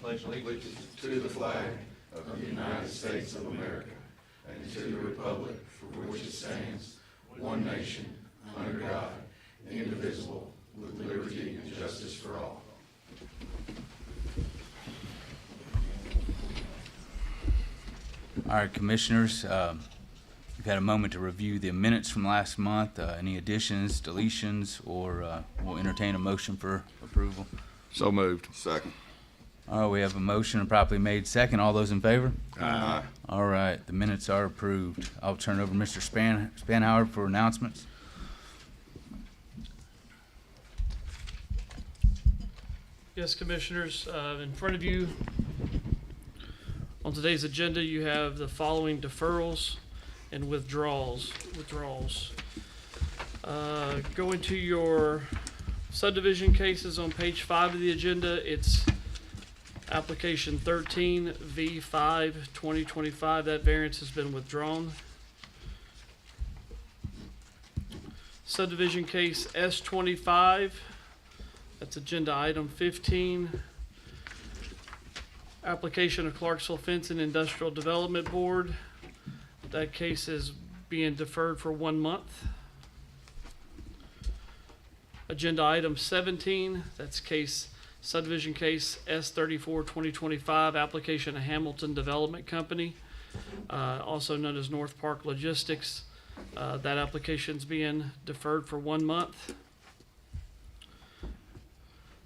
pledge allegiance to the flag of the United States of America and to the republic for which it stands, one nation, under God, indivisible, with liberty and justice for all. All right, Commissioners, we've had a moment to review the minutes from last month. Any additions, deletions, or we'll entertain a motion for approval. So moved. Second. All right, we have a motion properly made second. All those in favor? Aye. All right, the minutes are approved. I'll turn it over to Mr. Spanhauer for announcements. Yes, Commissioners, in front of you on today's agenda, you have the following deferrals and withdrawals. Going to your subdivision cases on page 5 of the agenda, it's application 13 V5 2025. That variance has been withdrawn. Subdivision case S25. That's agenda item 15. Application of Clarksville Fence and Industrial Development Board. That case is being deferred for 1 month. Agenda item 17, that's subdivision case S34 2025, application of Hamilton Development Company, also known as North Park Logistics. That application's being deferred for 1 month.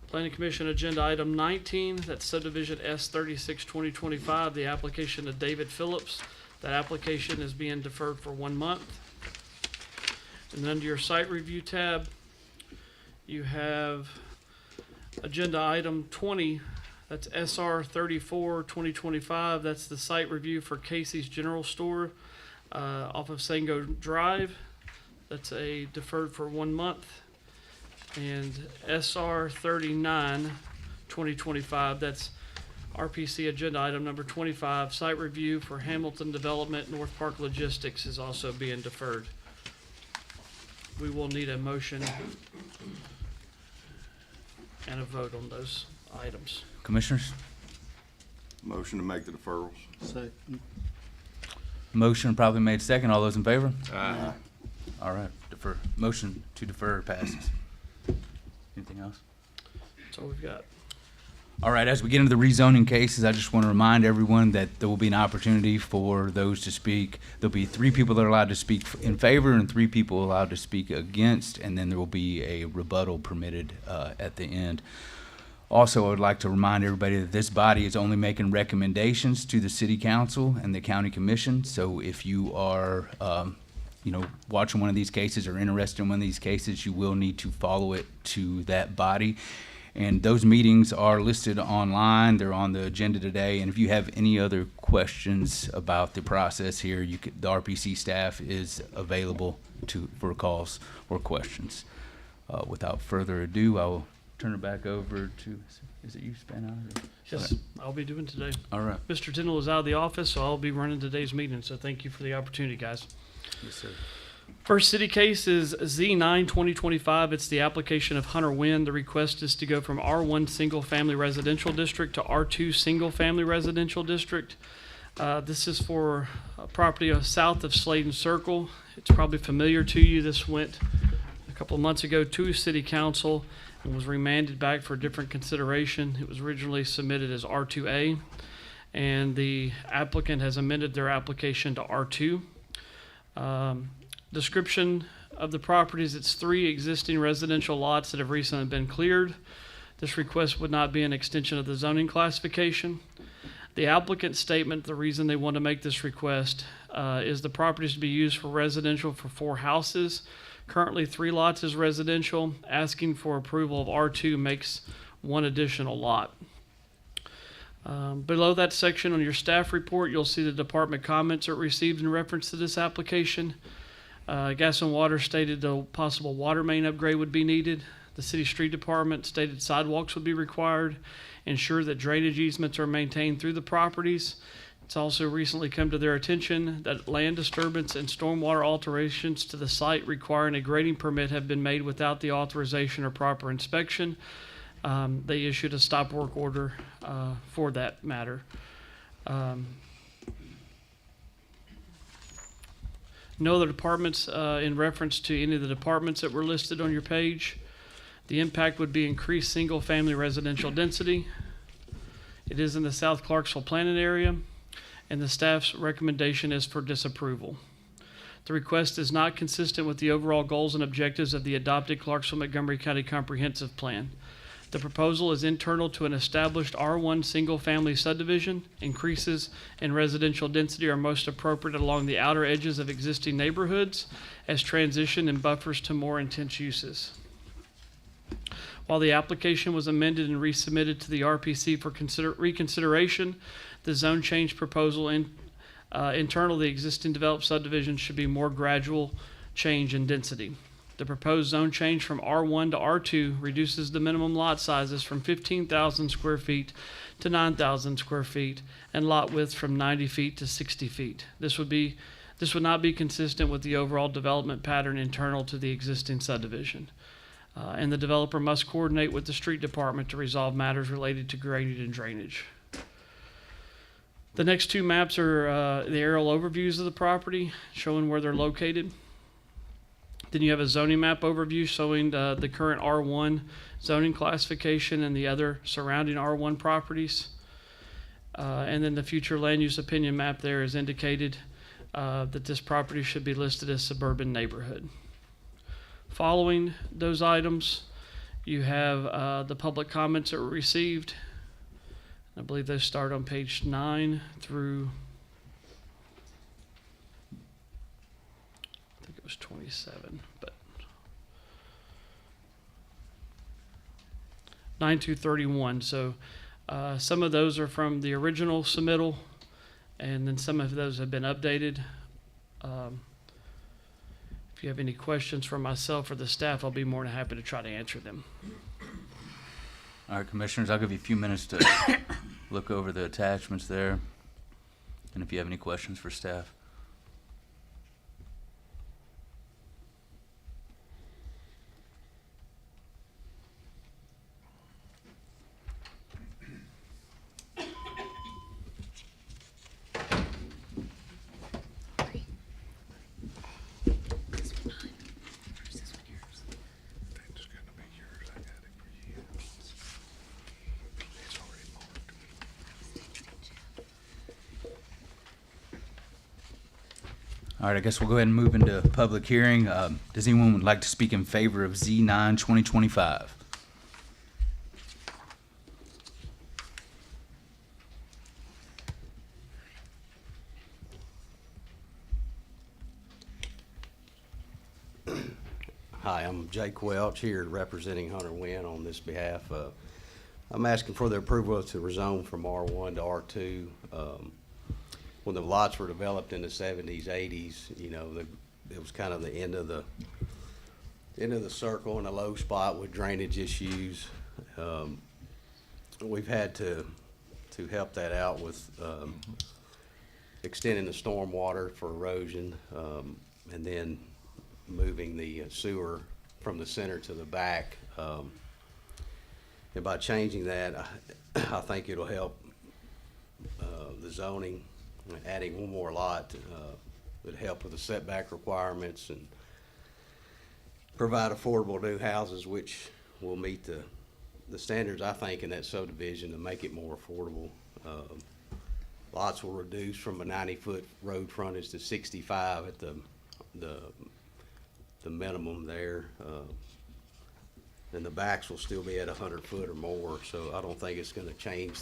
Planning Commission agenda item 19, that's subdivision S36 2025, the application of David Phillips. That application is being deferred for 1 month. And under your site review tab, you have agenda item 20, that's SR 34 2025. That's the site review for Casey's General Store off of Sango Drive. That's a deferred for 1 month. And SR 39 2025, that's RPC agenda item number 25, site review for Hamilton Development North Park Logistics is also being deferred. We will need a motion and a vote on those items. Commissioners? Motion to make the deferrals. Second. Motion probably made second. All those in favor? Aye. All right, motion to defer passes. Anything else? That's all we've got. All right, as we get into the rezoning cases, I just want to remind everyone that there will be an opportunity for those to speak. There'll be 3 people that are allowed to speak in favor and 3 people allowed to speak against, and then there will be a rebuttal permitted at the end. Also, I would like to remind everybody that this body is only making recommendations to the City Council and the County Commission. So if you are watching one of these cases or interested in one of these cases, you will need to follow it to that body. And those meetings are listed online. They're on the agenda today. And if you have any other questions about the process here, the RPC staff is available for calls or questions. Without further ado, I will turn it back over to, is it you, Spanhauer? Yes, Okay. I'll be doing today. All right. Mr. Tindall is out of the office, so I'll be running today's meeting. So thank you for the opportunity, guys. Yes, sir. First city case is Z9 2025. It's the application of Hunter Wynn. The request is to go from R1 single family residential district to R2 single family residential district. This is for a property south of Sladen Circle. It's probably familiar to you. This went a couple of months ago to City Council and was remanded back for different consideration. It was originally submitted as R2A, and the applicant has amended their application to R2. Description of the properties: it's 3 existing residential lots that have recently been cleared. This request would not be an extension of the zoning classification. The applicant's statement, the reason they want to make this request is the properties to be used for residential for 4 houses. Currently 3 lots is residential. Asking for approval of R2 makes 1 additional lot. Below that section on your staff report, you'll see the department comments are received in reference to this application. Gas and Water stated the possible water main upgrade would be needed. The city street department stated sidewalks would be required. Ensure that drainage easements are maintained through the properties. It's also recently come to their attention that land disturbance and stormwater alterations to the site requiring a grading permit have been made without the authorization or proper inspection. They issued a stop work order for that matter. No other departments in reference to any of the departments that were listed on your page. The impact would be increased single-family residential density. It is in the South Clarksville planning area, and the staff's recommendation is for disapproval. The request is not consistent with the overall goals and objectives of the adopted Clarksville-Montgomery County Comprehensive Plan. The proposal is internal to an established R1 single-family subdivision. Increases in residential density are most appropriate along the outer edges of existing neighborhoods as transition and buffers to more intense uses. While the application was amended and resubmitted to the RPC for reconsideration, the zone change proposal internal to the existing developed subdivision should be more gradual change in density. The proposed zone change from R1 to R2 reduces the minimum lot sizes from 15,000 square feet to 9,000 square feet and lot width from 90 feet to 60 feet. This would not be consistent with the overall development pattern internal to the existing subdivision. And the developer must coordinate with the street department to resolve matters related to grading and drainage. The next two maps are the aerial overviews of the property, showing where they're located. Then you have a zoning map overview showing the current R1 zoning classification and the other surrounding R1 properties. And then the future land use opinion map there is indicated that this property should be listed as suburban neighborhood. Following those items, you have the public comments that were received. I believe those start on page 9 through, I think it was 27, but 9 to 31. So some of those are from the original submittal, and then some of those have been updated. If you have any questions for myself or the staff, I'll be more than happy to try to answer them. All right, Commissioners, I'll give you a few minutes to look over the attachments there, and if you have any questions for staff. All right, I guess we'll go ahead and move into public hearing. Does anyone would like to speak in favor of Z9 2025? Hi, I'm Jake Welch here representing Hunter Wynn on this behalf. I'm asking for the approval to rezone from R1 to R2. When the lots were developed in the 70s, 80s, you know, it was kind of the end of the circle and a low spot with drainage issues. We've had to help that out with extending the storm water for erosion, and then moving the sewer from the center to the back. And by changing that, I think it'll help the zoning. Adding one more lot would help with the setback requirements and provide affordable new houses, which will meet the standards, I think, in that subdivision to make it more affordable. Lots will reduce from a 90-foot road frontage to 65 at the minimum there. And the backs will still be at 100 foot or more, so I don't think it's going to change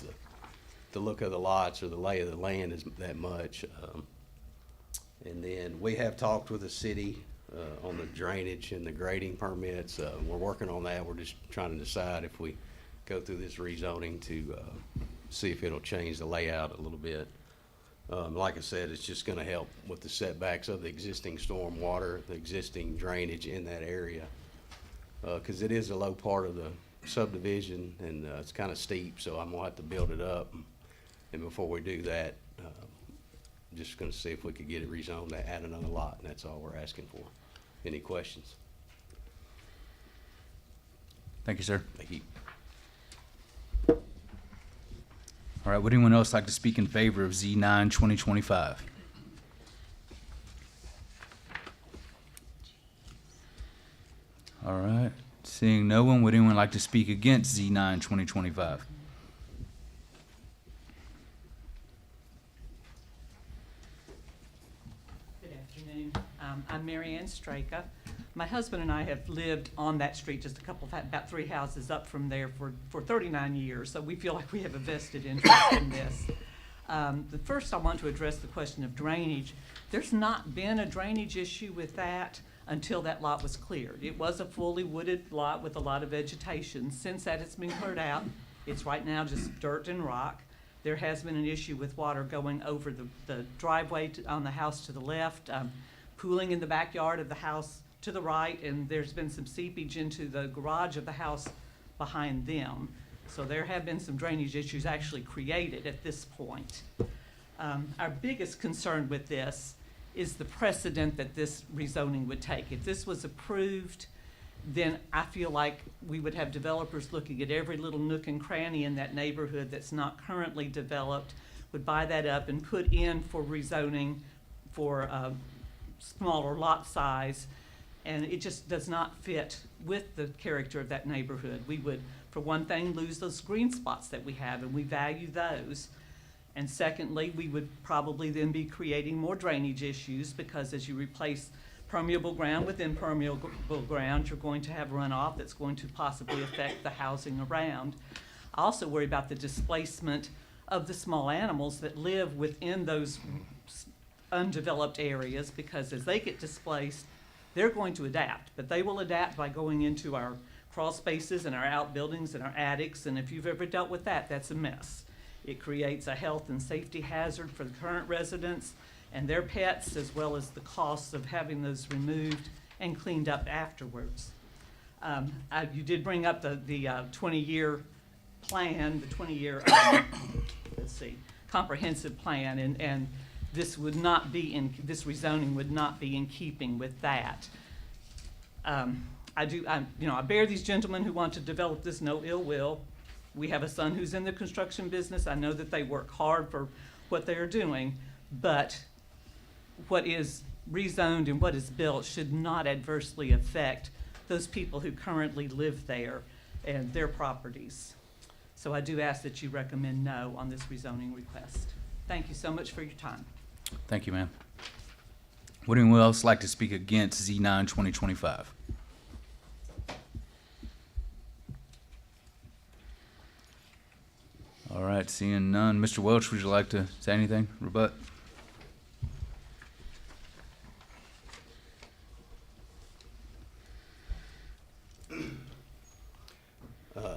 the look of the lots or the lay of the land is that much. And then we have talked with the city on the drainage and the grading permits. We're working on that. We're just trying to decide if we go through this rezoning to see if it'll change the layout a little bit. Like I said, it's just going to help with the setbacks of the existing storm water, the existing drainage in that area, because it is a low part of the subdivision and it's kind of steep, so I'm going to have to build it up. And before we do that, just going to see if we could get it rezoned to add another lot, and that's all we're asking for. Any questions? Thank you, sir. Thank you. All right, would anyone else like to speak in favor of Z9 2025? All right, seeing no one, would anyone like to speak against Z9 2025? Good afternoon. I'm Mary Ann Straka. My husband and I have lived on that street, just about 3 houses up from there for 39 years, so we feel like we have a vested interest in this. The first, I want to address the question of drainage. There's not been a drainage issue with that until that lot was cleared. It was a fully wooded lot with a lot of vegetation. Since that has been cleared out, it's right now just dirt and rock. There has been an issue with water going over the driveway on the house to the left, pooling in the backyard of the house to the right, and there's been some seepage into the garage of the house behind them. So there have been some drainage issues actually created at this point. Our biggest concern with this is the precedent that this rezoning would take. If this was approved, then I feel like we would have developers looking at every little nook and cranny in that neighborhood that's not currently developed, would buy that up and put in for rezoning for smaller lot size, and it just does not fit with the character of that neighborhood. We would, for one thing, lose those green spots that we have, and we value those. And secondly, we would probably then be creating more drainage issues, because as you replace permeable ground with impermeable ground, you're going to have runoff that's going to possibly affect the housing around. I also worry about the displacement of the small animals that live within those undeveloped areas, because as they get displaced, they're going to adapt, but they will adapt by going into our crawl spaces and our outbuildings and our attics, and if you've ever dealt with that, that's a mess. It creates a health and safety hazard for the current residents and their pets, as well as the costs of having those removed and cleaned up afterwards. You did bring up the 20-year plan, the 20-year comprehensive plan, and this would not be this rezoning would not be in keeping with that. I bear these gentlemen who want to develop this no ill will. We have a son who's in the construction business. I know that they work hard for what they are doing, but what is rezoned and what is built should not adversely affect those people who currently live there and their properties. So I do ask that you recommend no on this rezoning request. Thank you so much for your time. Thank you, ma'am. Would anyone else like to speak against Z9 2025? All right, seeing none. Mr. Welch, would you like to say anything? Rebut?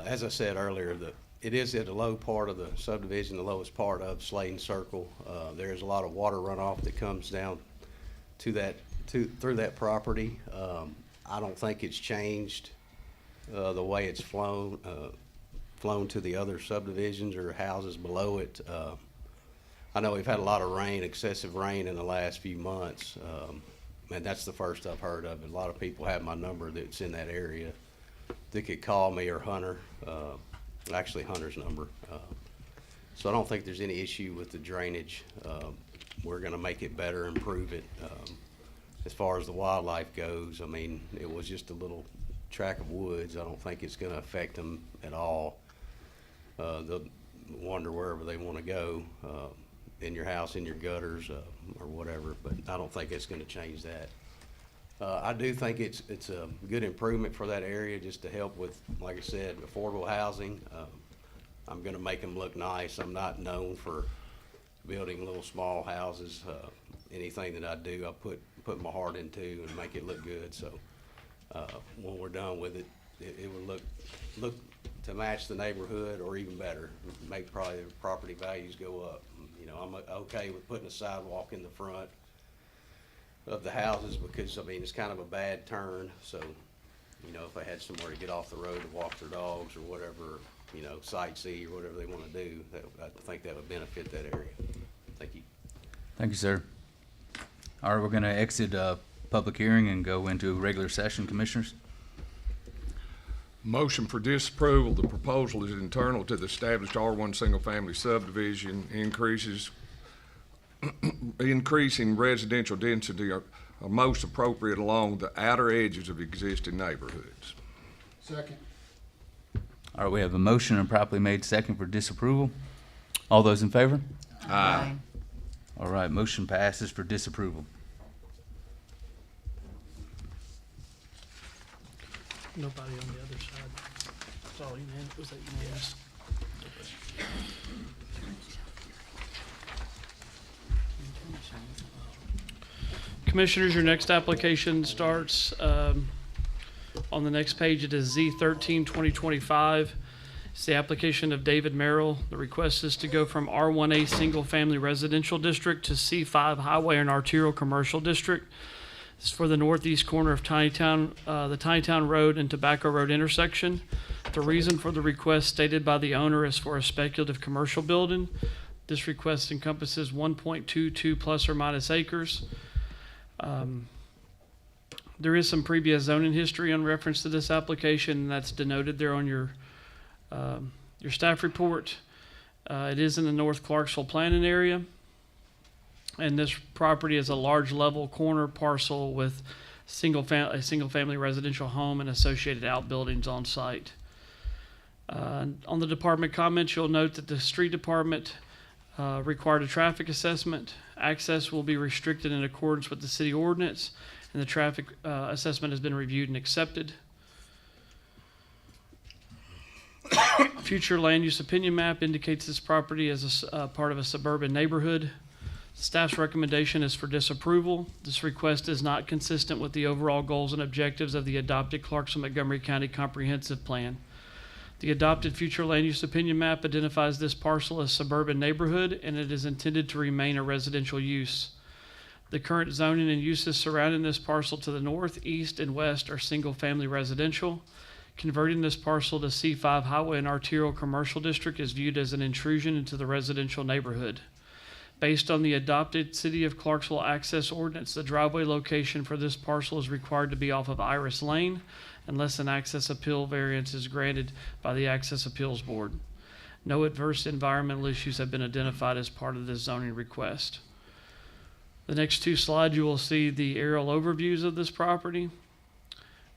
As I said earlier, it is at the low part of the subdivision, the lowest part of Sladen Circle. There's a lot of water runoff that comes down through that property. I don't think it's changed the way it's flown to the other subdivisions or houses below it. I know we've had a lot of rain, excessive rain in the last few months, and that's the first I've heard of it. A lot of people have my number that's in that area that could call me, or Hunter, actually Hunter's number. So I don't think there's any issue with the drainage. We're gonna make it better, improve it. As far as the wildlife goes, I mean, it was just a little tract of woods. I don't think it's gonna affect them at all. They'll wander wherever they wanna go, in your house, in your gutters, or whatever, but I don't think it's gonna change that. I do think it's a good improvement for that area, just to help with, like I said, affordable housing. I'm gonna make them look nice. I'm not known for building little small houses. Anything that I do, I put my heart into and make it look good. So when we're done with it, it will look to match the neighborhood or even better. Make probably the property values go up. You know, I'm okay with putting a sidewalk in the front of the houses, because I mean, it's kind of a bad turn. So, you know, if they had somewhere to get off the road to walk their dogs or whatever, you know, sightsee or whatever they want to do, I think that would benefit that area. Thank you. Thank you, sir. All right, we're gonna exit public hearing and go into regular session, commissioners. Motion for disapproval. The proposal is internal to the established R1 single-family subdivision, increasing residential density are most appropriate along the outer edges of existing neighborhoods. Second. All right, we have a motion and properly made second for disapproval. All those in favor? Aye. All right, motion passes for disapproval. Nobody on the other side. It's all unanimous. Was that unanimous? Commissioners, your next application starts on the next page. It is Z13 2025. It's the application of David Merrill. The request is to go from R1A Single Family Residential District to C5 Highway and Arterial Commercial District. It's for the northeast corner of Tinytown, the Tinytown Road and Tobacco Road intersection. The reason for the request stated by the owner is for a speculative commercial building. This request encompasses 1.22 plus or minus acres. There is some previous zoning history on reference to this application, and that's denoted there on your staff report. It is in the North Clarksville planning area, and this property is a large level corner parcel with a single family residential home and associated outbuildings on site. On the department comments, you'll note that the street department required a traffic assessment. Access will be restricted in accordance with the city ordinance, and the traffic assessment has been reviewed and accepted. Future land use opinion map indicates this property as a part of a suburban neighborhood. Staff's recommendation is for disapproval. This request is not consistent with the overall goals and objectives of the adopted Clarksville-Montgomery County Comprehensive Plan. The adopted future land use opinion map identifies this parcel as suburban neighborhood, and it is intended to remain a residential use. The current zoning and uses surrounding this parcel to the north, east, and west are single-family residential. Converting this parcel to C5 Highway and Arterial Commercial District is viewed as an intrusion into the residential neighborhood. Based on the adopted City of Clarksville Access Ordinance, the driveway location for this parcel is required to be off of Iris Lane unless an access appeal variance is granted by the Access Appeals Board. No adverse environmental issues have been identified as part of this zoning request. The next two slides, you will see the aerial overviews of this property,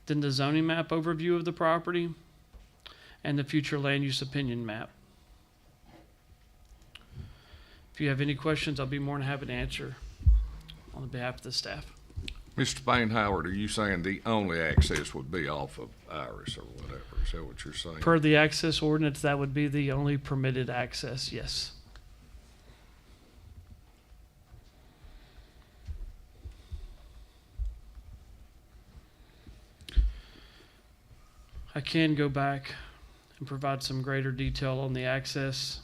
then the zoning map overview of the property, and the future land use opinion map. If you have any questions, I'll be more than happy to answer on behalf of the staff. Mr. Payne Howard, are you saying the only access would be off of Iris or whatever? Is that what you're saying? Per the access ordinance, that would be the only permitted access, yes. I can go back and provide some greater detail on the access.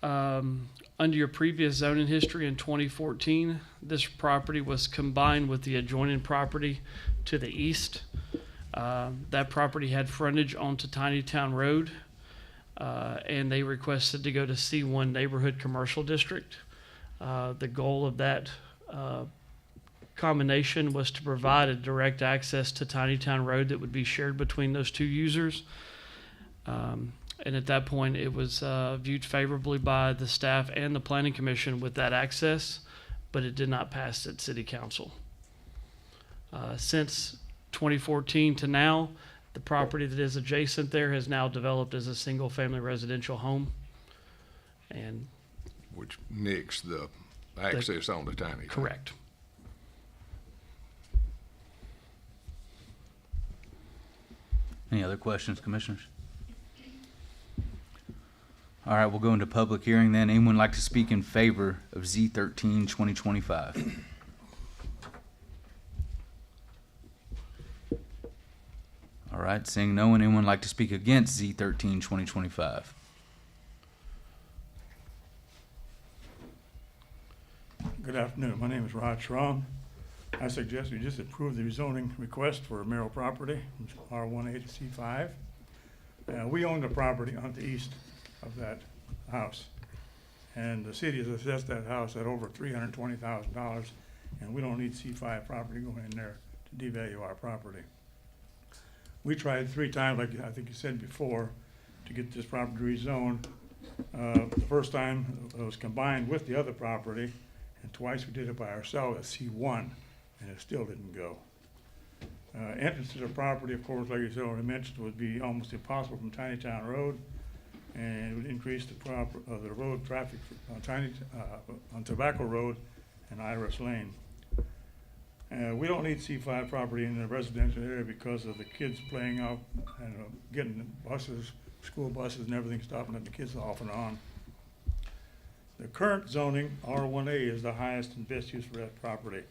Under your previous zoning history in 2014, this property was combined with the adjoining property to the east. That property had frontage onto Tinytown Road, and they requested to go to C1 Neighborhood Commercial District. The goal of that combination was to provide a direct access to Tinytown Road that would be shared between those two users. And at that point, it was viewed favorably by the staff and the planning commission with that access, but it did not pass at city council. Since 2014 to now, the property that is adjacent there has now developed as a single-family residential home. And Which nixed the access on the tiny. correct. Any other questions, commissioners? All right, we'll go into public hearing then. Anyone like to speak in favor of Z13 2025? All right, seeing no one, anyone like to speak against Z13 2025? Good afternoon. My name is Rod Schramm. I suggest we just approve the rezoning request for Merrill property, R1A to C5. We own the property on the east of that house, and the city has assessed that house at over $320,000, and we don't need C5 property going in there to devalue our property. We tried 3 times, like I think you said before, to get this property rezoned. The first time it was combined with the other property, and twice we did it by ourselves at C1, and it still didn't go. Entrance to the property, of course, like you said, already mentioned, would be almost impossible from Tiny Town Road, and it would increase the road traffic on Tobacco Road and Iris Lane. We don't need C5 property in the residential area because of the kids playing out and getting buses, school buses and everything, stopping at the kids off and on. The current zoning, R1A, is the highest and best use for that property.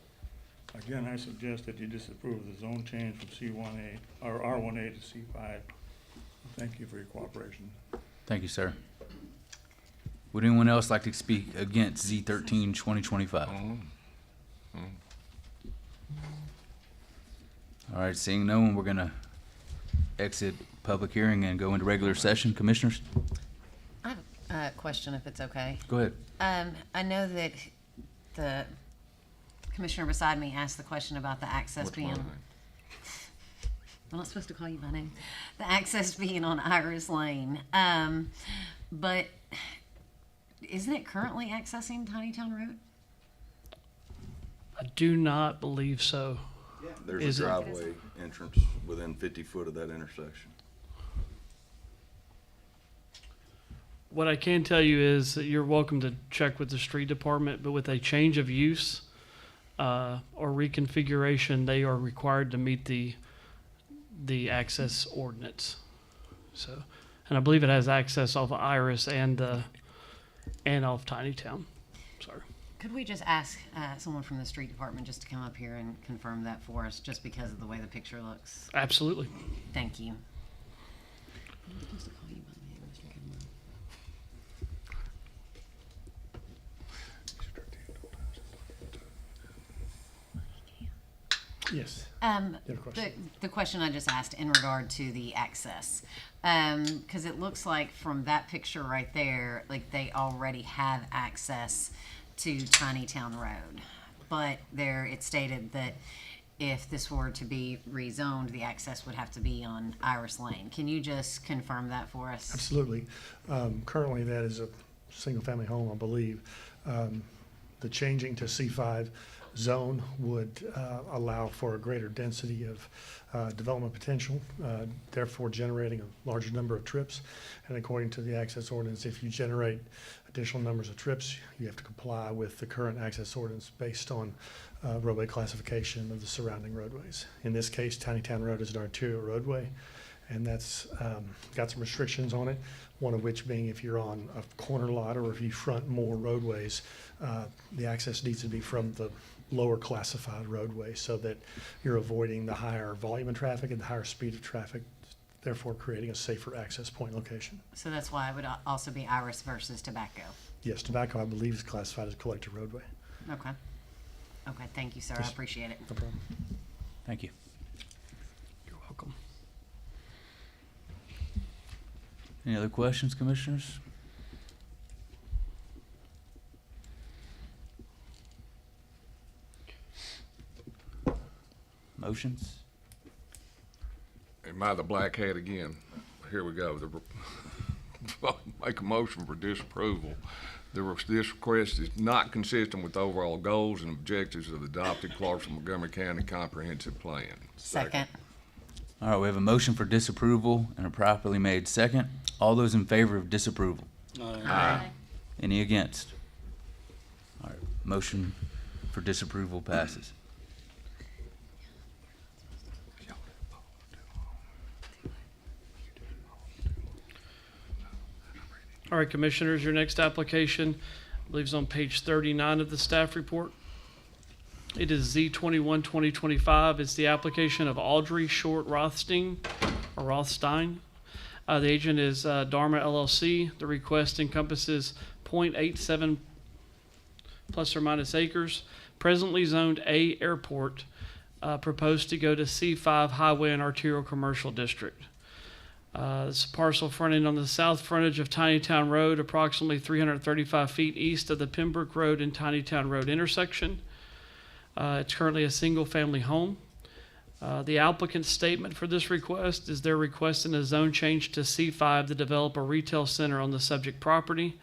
Again, I suggest that you disapprove of the zone change from C1A, or R1A to C5. Thank you for your cooperation. Thank you, sir. Would anyone else like to speak against Z13 2025? All right, seeing no one, we're gonna exit public hearing and go into regular session. Commissioners, I have a question, if it's okay. go ahead. I know that the commissioner beside me asked the question about the access What's my being. name? I'm not supposed to call you by name. The access being on Iris Lane. But isn't it currently accessing Tiny Town Road? I do not believe so. There's Is a it- driveway entrance within 50 foot of that intersection. What I can tell you is that you're welcome to check with the street department, but with a change of use or reconfiguration, they are required to meet the access ordinance. So, and I believe it has access off of Iris and off Tiny Town. Sorry. Could we just ask someone from the street department just to come up here and confirm that for us, just because of the way the picture looks? Absolutely. Thank you. I'm not supposed to call you by name, Mr. Kidwell. Yes. The, the question I just asked in regard to the access, because it looks like from that picture right there, like they already have access to Tiny Town Road. But there, it stated that if this were to be rezoned, the access would have to be on Iris Lane. Can you just confirm that for us? Absolutely. Currently, that is a single-family home, I believe. The changing to C5 zone would allow for a greater density of development potential, therefore generating a larger number of trips. And according to the access ordinance, if you generate additional numbers of trips, you have to comply with the current access ordinance based on roadway classification of the surrounding roadways. In this case, Tiny Town Road is an arterial roadway, and that's got some restrictions on it, one of which being if you're on a corner lot or if you front more roadways, the access needs to be from the lower classified roadway so that you're avoiding the higher volume of traffic and the higher speed of traffic, therefore creating a safer access point location. So that's why it would also be Iris versus Tobacco. Yes, Tobacco, I believe, is classified as a collector roadway. Okay. Okay, thank you, sir. I Yes. appreciate it. No problem. Thank you. You're welcome. Any other questions, commissioners? Motions? Am I the black hat again? Here we go. Make a motion for disapproval. This request is not consistent with the overall goals and objectives of the adopted Clarksville Montgomery County Comprehensive Plan. Second. All right, we have a motion for disapproval and a properly made second. All those in favor of disapproval? Aye. Any against? All right, motion for disapproval passes. All right, Commissioners, your next application, I believe, is on page 39 of the staff report. It is Z21 2025. It's the application of Audrey Short Rothstein. The agent is Dharma LLC. The request encompasses 0.87 plus or minus acres, presently zoned A airport, proposed to go to C5 highway and arterial commercial district. This parcel fronting on the south frontage of Tiny Town Road, approximately 335 feet east of the Pembroke Road and Tiny Town Road intersection. It's currently a single-family home. The applicant's statement for this request is they're requesting a zone change to C5 to develop a retail center on the subject property.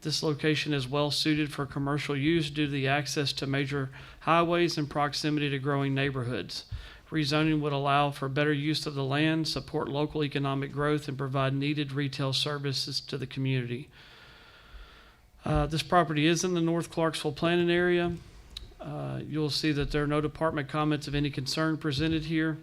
This location is well suited for commercial use due to the access to major highways and proximity to growing neighborhoods. Rezoning would allow for better use of the land, support local economic growth, and provide needed retail services to the community. This property is in the North Clarksville planning area. You'll see that there are no department comments of any concern presented here.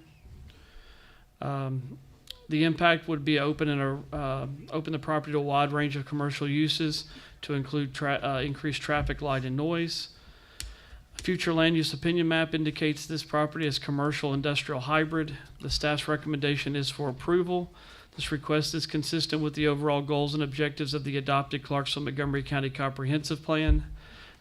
The impact would be open the property to a wide range of commercial uses to include increased traffic, light, and noise. A future land use opinion map indicates this property as commercial industrial hybrid. The staff's recommendation is for approval. This request is consistent with the overall goals and objectives of the adopted Clarksville-Montgomery County Comprehensive Plan.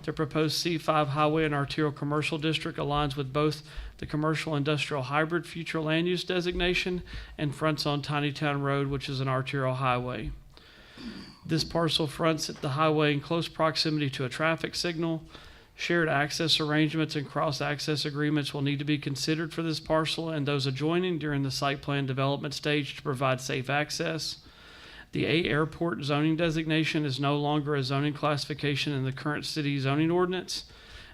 The proposed C5 Highway and Arterial Commercial District aligns with both the commercial industrial hybrid future land use designation and fronts on Tiny Town Road, which is an arterial highway. This parcel fronts at the highway in close proximity to a traffic signal. Shared access arrangements and cross-access agreements will need to be considered for this parcel and those adjoining during the site plan development stage to provide safe access. The A Airport zoning designation is no longer a zoning classification in the current city zoning ordinance.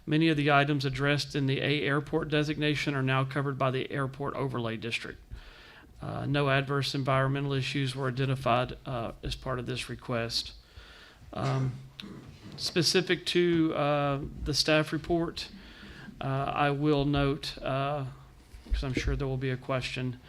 Many of the items addressed in the A Airport designation are now covered by the Airport Overlay District. No adverse environmental issues were identified as part of this request. Specific to the staff report, I will note, because I'm sure there will be a question,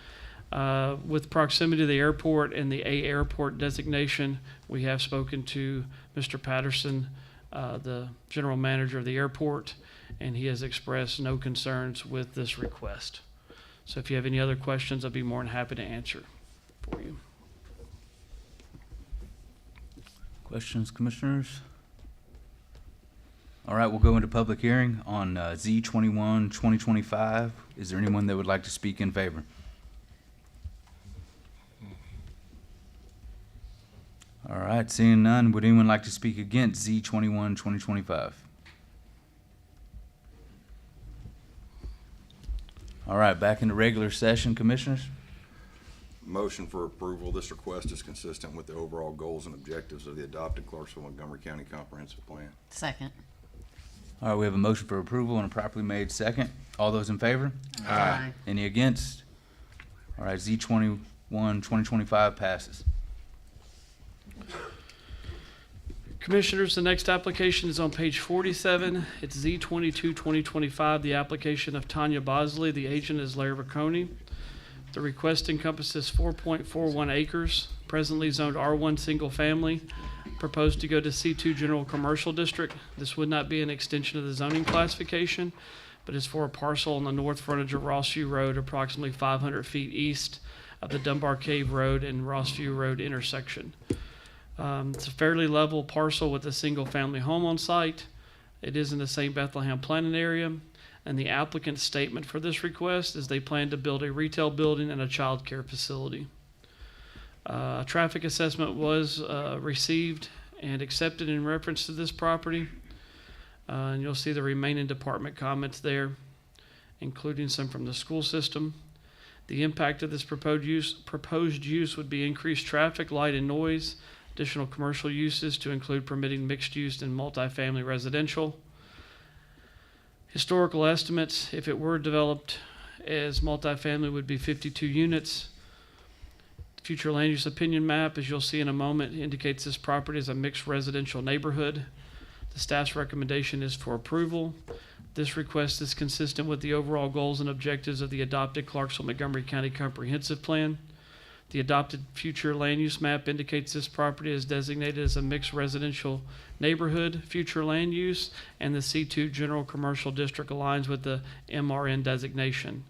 with proximity to the airport and the A Airport designation, we have spoken to Mr. Patterson, the general manager of the airport, and he has expressed no concerns with this request. So if you have any other questions, I'll be more than happy to answer for you. Questions, commissioners? All right, we'll go into public hearing on Z21, 2025. Is there anyone that would like to speak in favor? All right, seeing none, would anyone like to speak against Z21, 2025? All right, back into regular session, commissioners. Motion for approval. This request is consistent with the overall goals and objectives of the adopted Clarksville-Montgomery County Comprehensive Plan. Second. All right, we have a motion for approval and a properly made second. All those in favor? Aye. Any against? All right, Z21, 2025 passes. Commissioners, the next application is on page 47. It's Z22, 2025, the application of Tanya Bosley. The agent is Larry Riccone. The request encompasses 4.41 acres, presently zoned R1 single family, proposed to go to C2 general commercial district. This would not be an extension of the zoning classification, but is for a parcel on the north frontage of Rossview Road, approximately 500 feet east of the Dunbar Cave Road and Rossview Road intersection. It's a fairly level parcel with a single family home on site. It is in the St. Bethlehem planning area, and the applicant's statement for this request is they plan to build a retail building and a child care facility. A traffic assessment was received and accepted in reference to this property. And you'll see the remaining department comments there, including some from the school system. The impact of this proposed use would be increased traffic, light, and noise, additional commercial uses to include permitting mixed use and multifamily residential. Historical estimates, if it were developed as multifamily, would be 52 units. Future land use opinion map, as you'll see in a moment, indicates this property is a mixed residential neighborhood. The staff's recommendation is for approval. This request is consistent with the overall goals and objectives of the adopted Clarksville-Montgomery County Comprehensive Plan. The adopted future land use map indicates this property is designated as a mixed residential neighborhood, future land use, and the C2 general commercial district aligns with the MRN designation.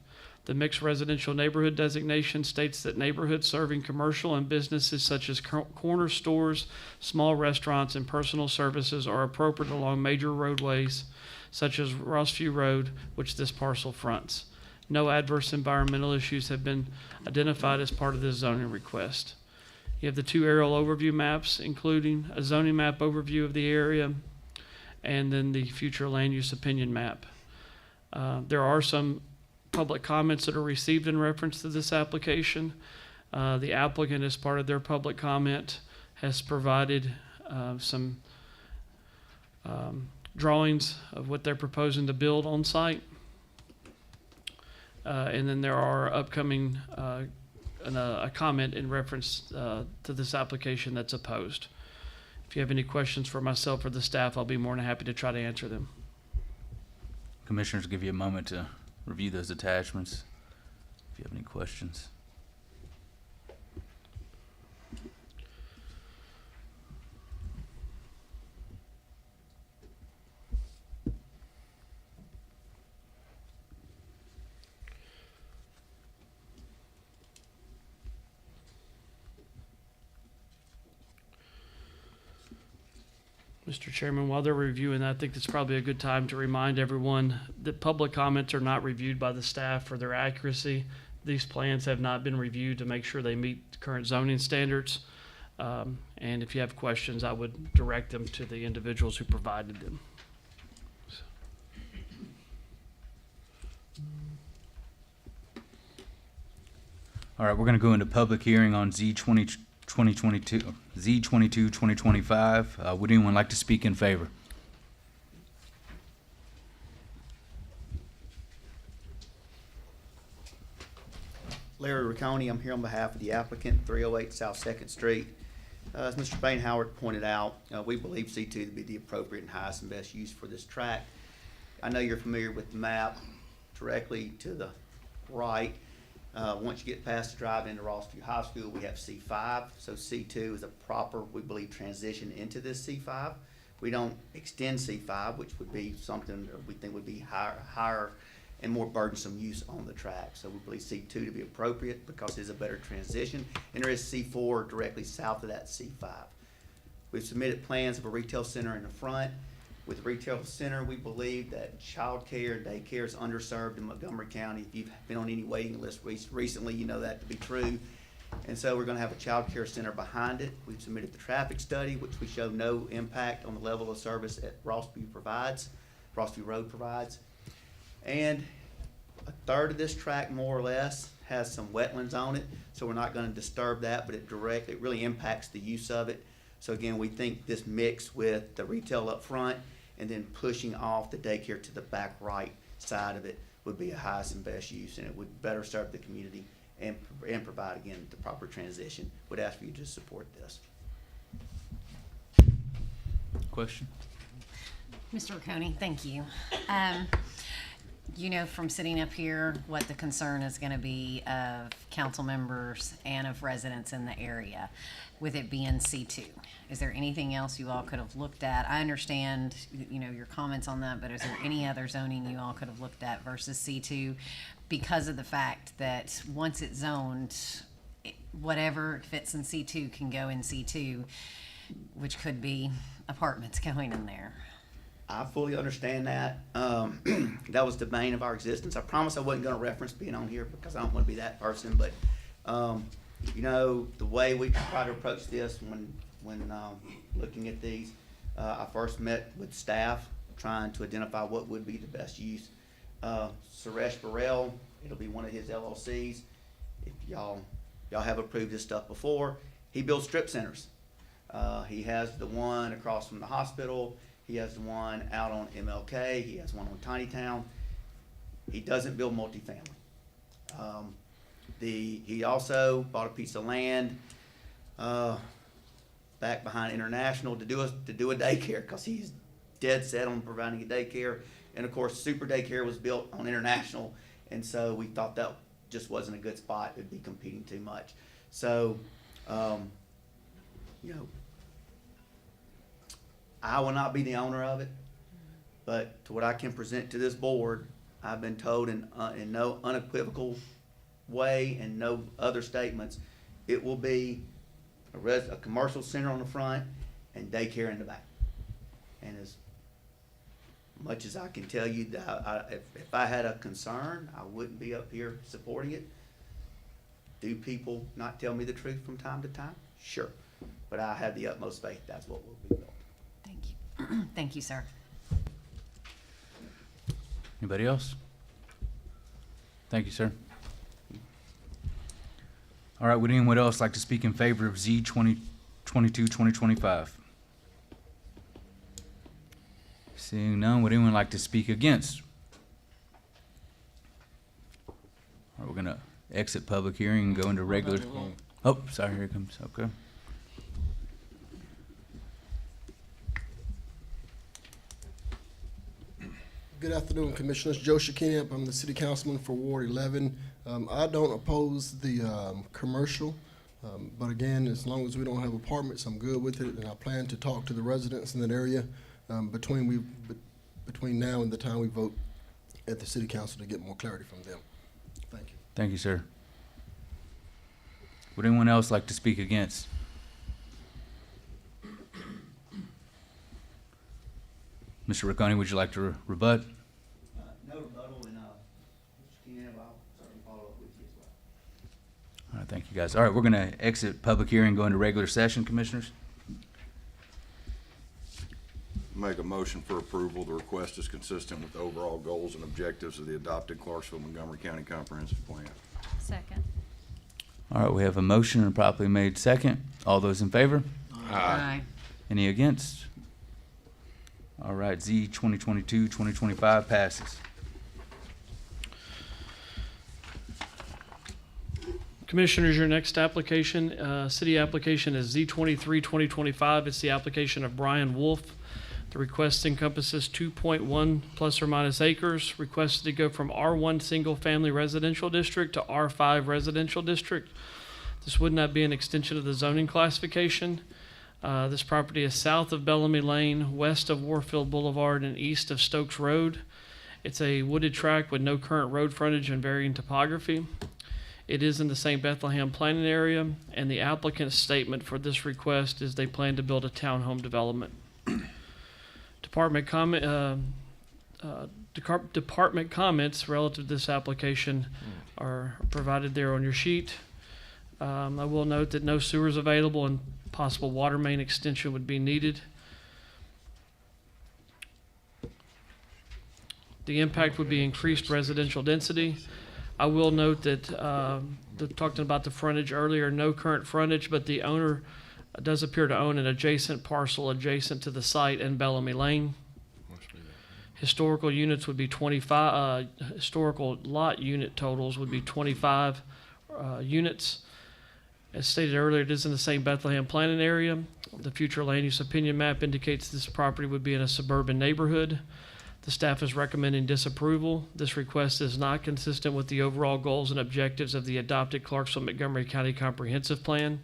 The mixed residential neighborhood designation states that neighborhoods serving commercial and businesses such as corner stores, small restaurants, and personal services are appropriate along major roadways such as Rossview Road, which this parcel fronts. No adverse environmental issues have been identified as part of this zoning request. You have the two aerial overview maps, including a zoning map overview of the area, and then the future land use opinion map. There are some public comments that are received in reference to this application. The applicant, as part of their public comment, has provided some drawings of what they're proposing to build on site. And then there are upcoming a comment in reference to this application that's opposed. If you have any questions for myself or the staff, I'll be more than happy to try to answer them. Commissioners, give you a moment to review those attachments if you have any questions. Mr. Chairman, while they're reviewing that, I think it's probably a good time to remind everyone that public comments are not reviewed by the staff for their accuracy. These plans have not been reviewed to make sure they meet current zoning standards. And if you have questions, I would direct them to the individuals who provided them. All right, we're going to go into public hearing on Z22-2025. Would anyone like to speak in favor? Larry Riccone, I'm here on behalf of the applicant, 308 South 2nd Street. As Mr. Bainhoward pointed out, we believe C2 to be the appropriate and highest and best use for this tract. I know you're familiar with the map. Directly to the right, once you get past the drive into Rossview High School, we have C5. So C2 is a proper, we believe, transition into this C5. We don't extend C5, which would be something that we think would be higher and more burdensome use on the track. So we believe C2 to be appropriate because it is a better transition. And there is C4 directly south of that C5. We've submitted plans of a retail center in the front. With the retail center, we believe that child care and daycare is underserved in Montgomery County. If you've been on any waiting list recently, you know that to be true. And so we're gonna have a child care center behind it. We've submitted the traffic study, which we show no impact on the level of service that Rossview Road provides. And a third of this tract, more or less, has some wetlands on it, so we're not gonna disturb that, but it really impacts the use of it. So again, we think this mix with the retail up front and then pushing off the daycare to the back right side of it would be a highest and best use, and it would better serve the community and provide, again, the proper transition. Would ask for you to support this. Question? Mr. Riccone, thank you. You know from sitting up here what the concern is going to be of council members and of residents in the area with it being C2. Is there anything else you all could have looked at? I understand, you know, your comments on that, but is there any other zoning you all could have looked at versus C2 because of the fact that once it's zoned, whatever fits in C2 can go in C2, which could be apartments going in there? I fully understand that. That was the bane of our existence. I promise I wasn't gonna reference being on here because I don't wanna be that person, but, you know, the way we try to approach this when looking at these, I first met with staff trying to identify what would be the best use. Suresh Burrell, it'll be one of his LLCs. If y'all have approved this stuff before, he builds strip centers. He has the one across from the hospital. He has the one out on MLK. He has one on Tiny Town. He doesn't build multifamily. He also bought a piece of land back behind International to do a daycare because he's dead set on providing a daycare. And of course, Super Daycare was built on International, and so we thought that just wasn't a good spot. It'd be competing too much. So, you know, I will not be the owner of it, but to what I can present to this board, I've been told in no unequivocal way and no other statements, it will be a commercial center on the front and daycare in the back. And as much as I can tell you that if I had a concern, I wouldn't be up here supporting it. Do people not tell me the truth from time to time? Sure. But I have the utmost faith that's what will be built. Thank you. Thank you, sir. Anybody else? Thank you, sir. All right, would anyone else like to speak in favor of Z 2022-2025? Seeing none, would anyone like to speak against? All right, we're gonna exit public hearing and go into regular. Oh, sorry, here it comes. Okay. Good afternoon, Commissioners. Joe Shakinian. I'm the City Councilman for Ward 11. I don't oppose the commercial, but again, as long as we don't have apartments, I'm good with it, and I plan to talk to the residents in that area between now and the time we vote at the City Council to get more clarity from them. Thank you. Thank you, sir. Would anyone else like to speak against? Mr. Riccone, would you like to rebut? No rebuttal, and Mr. Keenan, I'll certainly follow up with you as well. All right, thank you, guys. All right, we're gonna exit public hearing and go into regular session, Commissioners. Make a motion for approval. The request is consistent with the overall goals and objectives of the adopted Clarksville-Montgomery County Comprehensive Plan. Second. All right, we have a motion and properly made second. All those in favor? Aye. Any against? All right, Z 2022-2025 passes. Commissioners, your next application, city application is Z-23-2025. It's the application of Brian Wolf. The request encompasses 2.1 plus or minus acres, requested to go from R1 Single Family Residential District to R5 Residential District. This would not be an extension of the zoning classification. This property is south of Bellamy Lane, west of Warfield Boulevard, and east of Stokes Road. It's a wooded tract with no current road frontage and varying topography. It is in the St. Bethlehem planning area, and the applicant's statement for this request is they plan to build a townhome development. Department comments relative to this application are provided there on your sheet. I will note that no sewer is available and possible water main extension would be needed. The impact would be increased residential density. I will note that, talking about the frontage earlier, no current frontage, but the owner does appear to own an adjacent parcel adjacent to the site in Bellamy Lane. Historical units would be 25, historical lot unit totals would be 25 units. As stated earlier, it is in the St. Bethlehem planning area. The future land use opinion map indicates this property would be in a suburban neighborhood. The staff is recommending disapproval. This request is not consistent with the overall goals and objectives of the adopted Clarksville-Montgomery County Comprehensive Plan.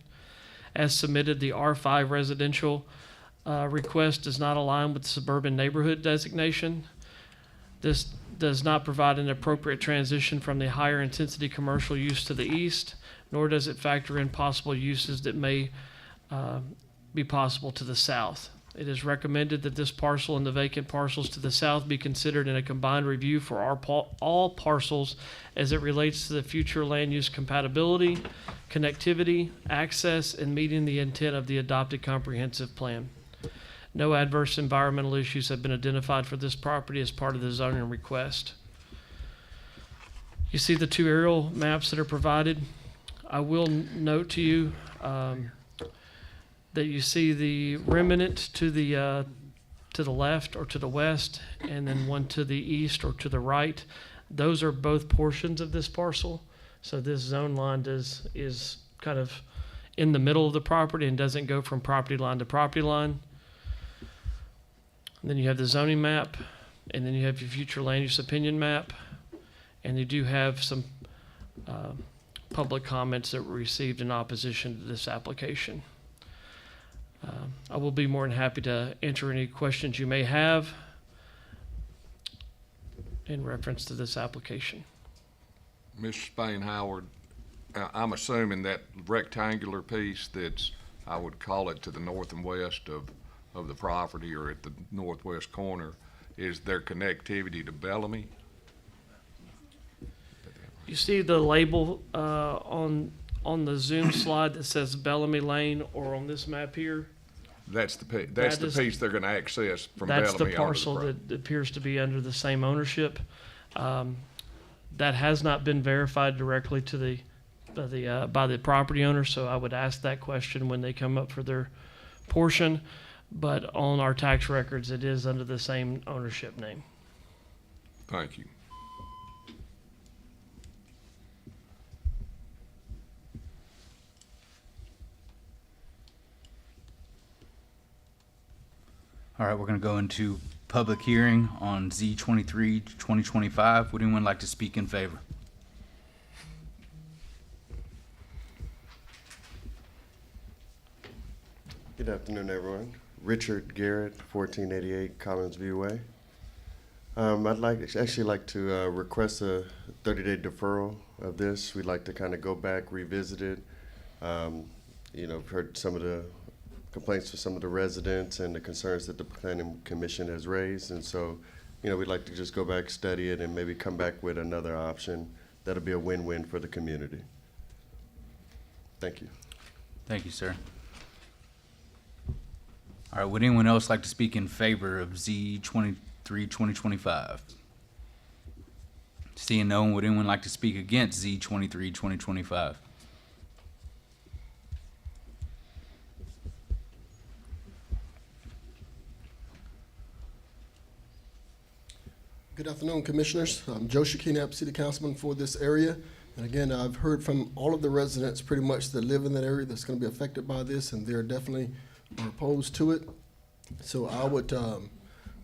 As submitted, the R5 residential request does not align with the suburban neighborhood designation. This does not provide an appropriate transition from the higher intensity commercial use to the east, nor does it factor in possible uses that may be possible to the south. It is recommended that this parcel and the vacant parcels to the south be considered in a combined review for all parcels as it relates to the future land use compatibility, connectivity, access, and meeting the intent of the adopted comprehensive plan. No adverse environmental issues have been identified for this property as part of the zoning request. You see the two aerial maps that are provided. I will note to you that you see the remnant to the left or to the west, and then one to the east or to the right. Those are both portions of this parcel. So this zone line is kind of in the middle of the property and doesn't go from property line to property line. And then you have the zoning map, and then you have your future land use opinion map, and you do have some public comments that were received in opposition to this application. I will be more than happy to answer any questions you may have in reference to this application. Mr. Spain Howard, I'm assuming that rectangular piece that's, I would call it to the north and west of the property or at the northwest corner, is their connectivity to Bellamy? You see the label on the Zoom slide that says Bellamy Lane, or on this map here? That's the That is- piece they're gonna access from Bellamy That's onto the parcel property. that appears to be under the same ownership. That has not been verified directly to by the property owner, so I would ask that question when they come up for their portion. But on our tax records, it is under the same ownership name. Thank you. All right, we're going to go into public hearing on Z23 2025. Would anyone like to speak in favor? Good afternoon, everyone. Richard Garrett, 1488 Collinsview Way. I'd actually like to request a 30-day deferral of this. We'd like to kind of go back, revisit it. I've heard some of the complaints from some of the residents and the concerns that the Planning Commission has raised. And so, we'd like to just go back, study it, and maybe come back with another option that'll be a win-win for the community. Thank you. Thank you, sir. All right, would anyone else like to speak in favor of Z23 2025? Seeing no one, would anyone like to speak against Z23 2025? Good afternoon, Commissioners. I'm Joe Shekinap, City Councilman for this area. And again, I've heard from all of the residents pretty much that live in that area that's going to be affected by this, and they're definitely opposed to it. So I would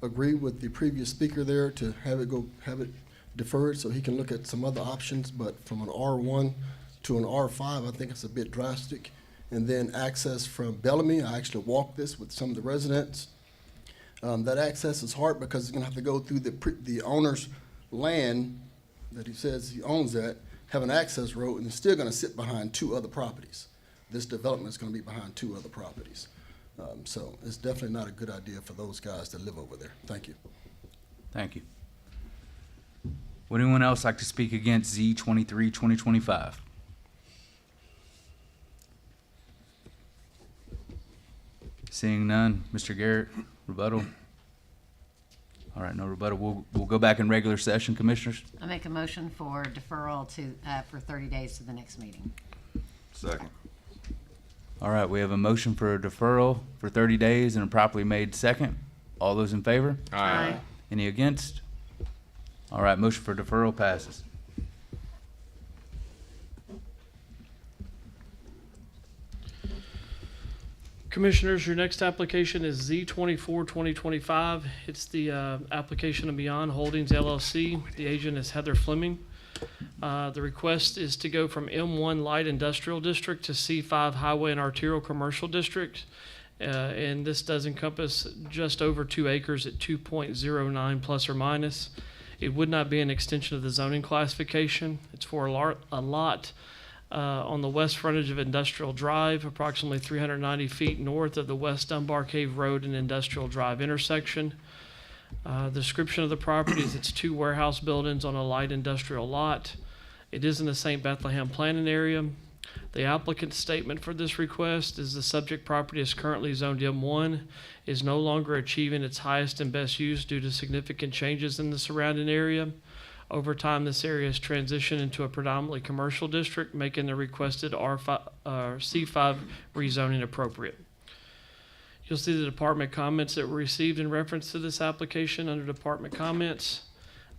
agree with the previous speaker there to have it deferred so he can look at some other options. But from an R1 to an R5, I think it's a bit drastic. And then access from Bellamy, I actually walked this with some of the residents. That access is hard because it's going to have to go through the owner's land that he says he owns that, have an access road, and it's still going to sit behind two other properties. This development is going to be behind two other properties. So it's definitely not a good idea for those guys that live over there. Thank you. Thank you. Would anyone else like to speak against Z23 2025? Seeing none, Mr. Garrett, rebuttal? All right, no rebuttal. We'll go back in regular session, Commissioners. I make a motion for deferral for 30 days to the next meeting. Second. All right, we have a motion for a deferral for 30 days and a properly made second. All those in favor? Aye. Any against? All right, motion for deferral passes. Commissioners, your next application is Z24 2025. It's the application of Beyond Holdings LLC. The agent is Heather Fleming. The request is to go from M1 Light Industrial District to C5 Highway and Arterial Commercial District. And this does encompass just over 2 acres at 2.09 plus or minus. It would not be an extension of the zoning classification. It's for a lot on the west frontage of Industrial Drive, approximately 390 feet north of the West Dunbar Cave Road and Industrial Drive intersection. The description of the property is it's 2 warehouse buildings on a light industrial lot. It is in the St. Bethlehem planning area. The applicant's statement for this request is the subject property is currently zoned M1, is no longer achieving its highest and best use due to significant changes in the surrounding area. Over time, this area has transitioned into a predominantly commercial district, making the requested C5 rezoning appropriate. You'll see the department comments that were received in reference to this application under department comments.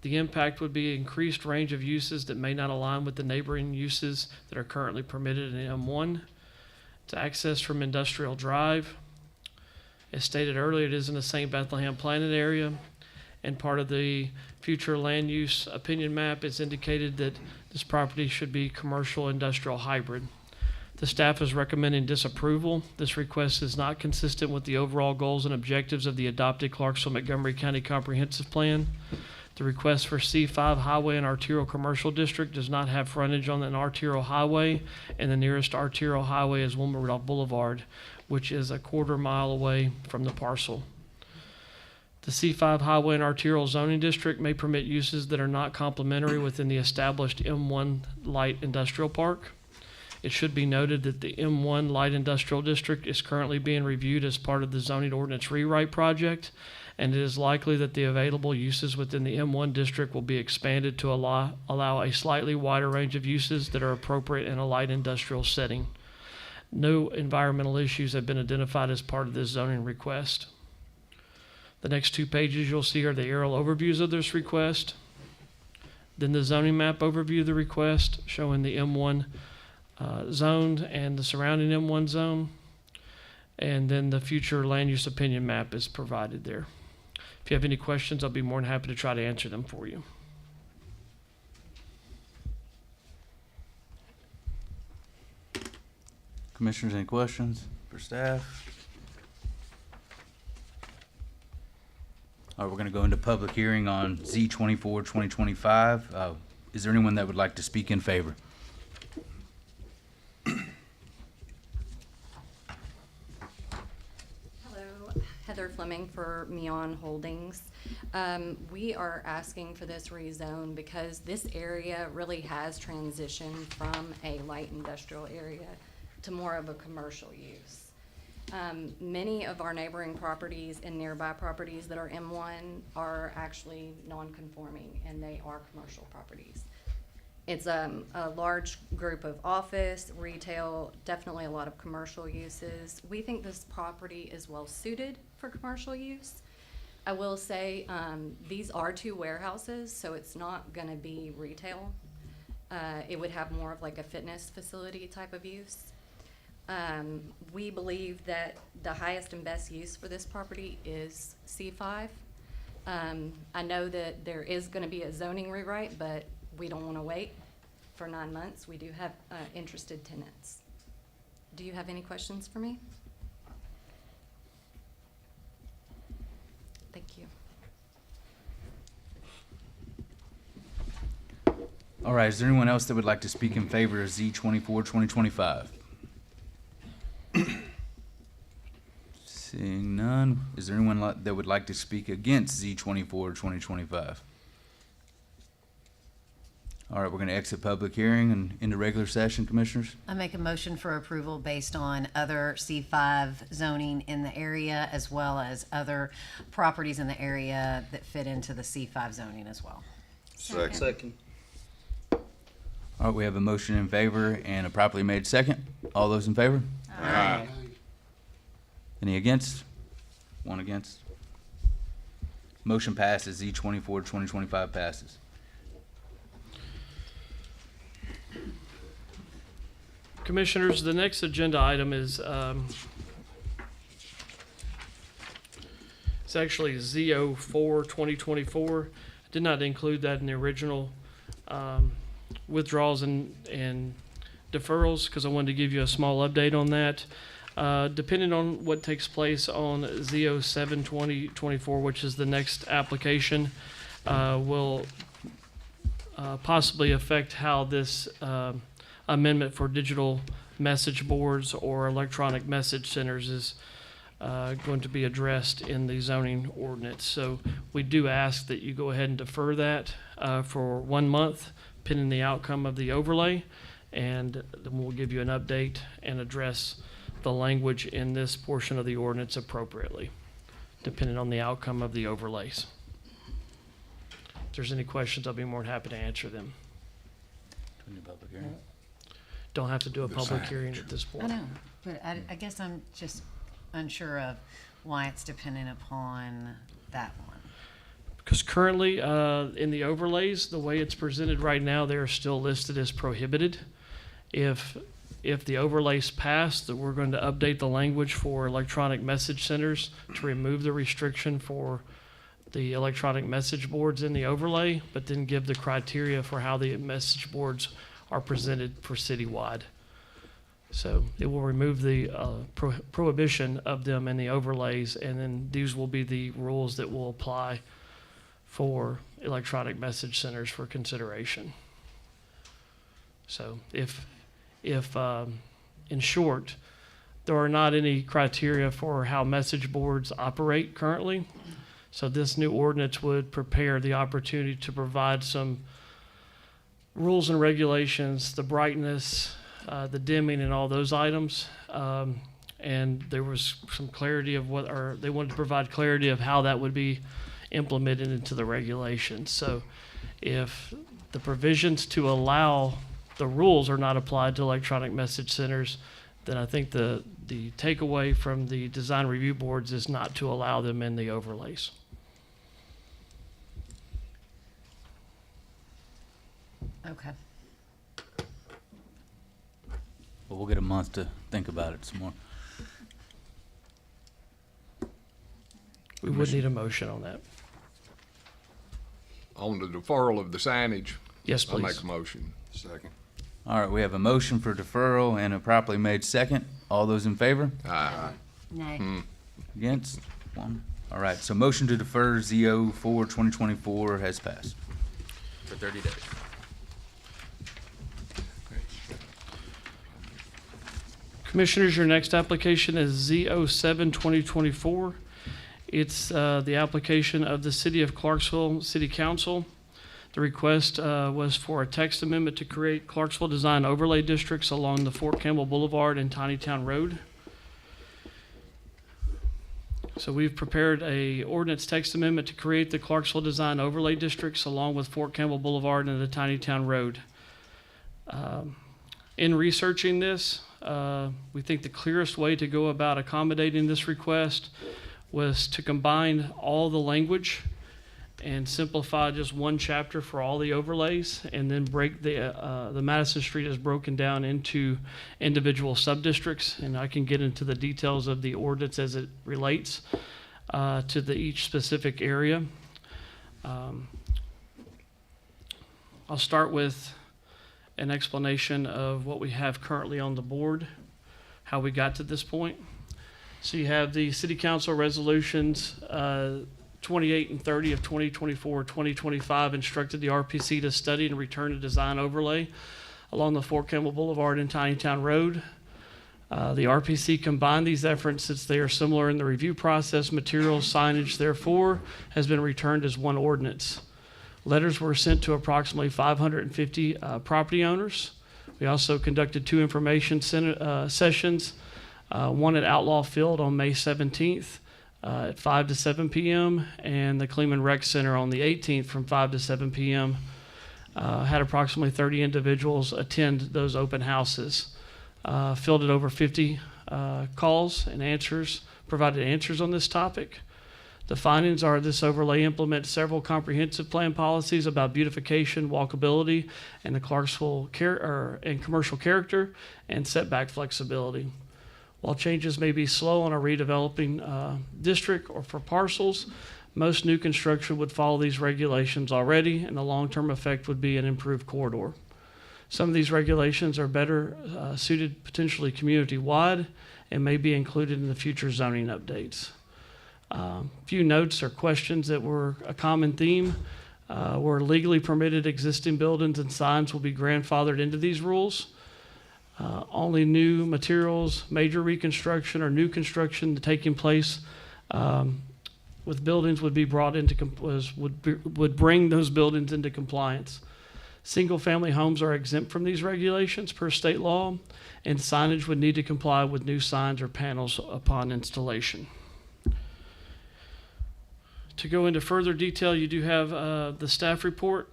The impact would be increased range of uses that may not align with the neighboring uses that are currently permitted in M1. It's access from Industrial Drive. As stated earlier, it is in the St. Bethlehem planning area, and part of the future land use opinion map is indicated that this property should be commercial industrial hybrid. The staff is recommending disapproval. This request is not consistent with the overall goals and objectives of the adopted Clarksville-Montgomery County Comprehensive Plan. The request for C5 Highway and Arterial Commercial District does not have frontage on an arterial highway, and the nearest arterial highway is Wilma Rudolph Boulevard, which is a quarter mile away from the parcel. The C5 Highway and Arterial Zoning District may permit uses that are not complementary within the established M1 Light Industrial Park. It should be noted that the M1 Light Industrial District is currently being reviewed as part of the zoning ordinance rewrite project, and it is likely that the available uses within the M1 district will be expanded to allow a slightly wider range of uses that are appropriate in a light industrial setting. No environmental issues have been identified as part of this zoning request. The next 2 pages you'll see are the aerial overviews of this request. Then the zoning map overview of the request showing the M1 zone and the surrounding M1 zone. And then the future land use opinion map is provided there. If you have any questions, I'll be more than happy to try to answer them for you. Commissioners, any questions for staff? All right, we're going to go into public hearing on Z24 2025. Is there anyone that would like to speak in favor? Heather Fleming for Meon Holdings. We are asking for this rezone because this area really has transitioned from a light industrial area to more of a commercial use. Many of our neighboring properties and nearby properties that are M1 are actually non-conforming, and they are commercial properties. It's a large group of office, retail, definitely a lot of commercial uses. We think this property is well suited for commercial use. I will say these are 2 warehouses, so it's not going to be retail. It would have more of like a fitness facility type of use. We believe that the highest and best use for this property is C5. I know that there is going to be a zoning rewrite, but we don't want to wait for 9 months. We do have interested tenants. Do you have any questions for me? Thank you. All right, is there anyone else that would like to speak in favor of Z24 2025? Seeing none, is there anyone that would like to speak against Z24 2025? All right, we're going to exit public hearing and into regular session, Commissioners. I make a motion for approval based on other C5 zoning in the area, as well as other properties in the area that fit into the C5 zoning as well. Second. All right, we have a motion in favor and a properly made second. All those in favor? Aye. Any against? One against. Motion passes. Z24 2025 passes. Commissioners, the next agenda item is it's actually Z04 2024. I did not include that in the original withdrawals and deferrals because I wanted to give you a small update on that. Depending on what takes place on Z07 2024, which is the next application, will possibly affect how this amendment for digital message boards or electronic message centers is going to be addressed in the zoning ordinance. So we do ask that you go ahead and defer that for 1 month, pending the outcome of the overlay, and then we'll give you an update and address the language in this portion of the ordinance appropriately, depending on the outcome of the overlays. If there's any questions, I'll be more than happy to answer them. Don't have to do a public hearing at this I point. know, but I guess I'm just unsure of why it's dependent upon that one. Because currently, in the overlays, the way it's presented right now, they are still listed as prohibited. If the overlays pass, that we're going to update the language for electronic message centers to remove the restriction for the electronic message boards in the overlay, but then give the criteria for how the message boards are presented for citywide. So it will remove the prohibition of them in the overlays, and then these will be the rules that will apply for electronic message centers for consideration. So if in short, there are not any criteria for how message boards operate currently. So this new ordinance would prepare the opportunity to provide some rules and regulations, the brightness, the dimming and all those items. And there was some clarity of they wanted to provide clarity of how that would be implemented into the regulations. So if the provisions to allow the rules are not applied to electronic message centers, then I think the takeaway from the design review boards is not to allow them in the overlays. Okay. Well, we'll get a month to think about it some more. We would need a motion on that. On the deferral of the signage, Yes, I make please. a motion. Second. All right, we have a motion for deferral and a properly made second. All those in favor? Aye. Nay. Against? One. All right, so motion to defer ZO 4/2024 has passed for 30 days. Commissioners, your next application is Z07-2024. It's the application of the City of Clarksville City Council. The request was for a text amendment to create Clarksville Design Overlay Districts along the Fort Campbell Boulevard and Tinytown Road. So we've prepared a ordinance text amendment to create the Clarksville Design Overlay Districts along with Fort Campbell Boulevard and the Tinytown Road. In researching this, we think the clearest way to go about accommodating this request was to combine all the language and simplify just one chapter for all the overlays, and then break the Madison Street is broken down into individual sub-districts, and I can get into the details of the ordinance as it relates to each specific area. I'll start with an explanation of what we have currently on the board, how we got to this point. So you have the City Council resolutions 28 and 30 of 2024-2025 instructed the RPC to study and return a design overlay along the Fort Campbell Boulevard and Tinytown Road. The RPC combined these efforts since they are similar in the review process. Materials, signage, therefore, has been returned as one ordinance. Letters were sent to approximately 550 property owners. We also conducted two information sessions, one at Outlaw Field on May 17th at 5 to 7 p.m. and the Kleeman Rec Center on the 18th from 5 to 7 p.m. Had approximately 30 individuals attend those open houses. Fielded over 50 calls and answers, provided answers on this topic. The findings are this overlay implements several comprehensive plan policies about beautification, walkability, and the Clarksville and commercial character and setback flexibility. While changes may be slow on a redeveloping district or for parcels, most new construction would follow these regulations already, and the long-term effect would be an improved corridor. Some of these regulations are better suited potentially community-wide and may be included in the future zoning updates. Few notes or questions that were a common theme were legally permitted existing buildings and signs will be grandfathered into these rules. Only new materials, major reconstruction, or new construction taking place with buildings would be brought into would bring those buildings into compliance. Single-family homes are exempt from these regulations per state law, and signage would need to comply with new signs or panels upon installation. To go into further detail, you do have the staff report.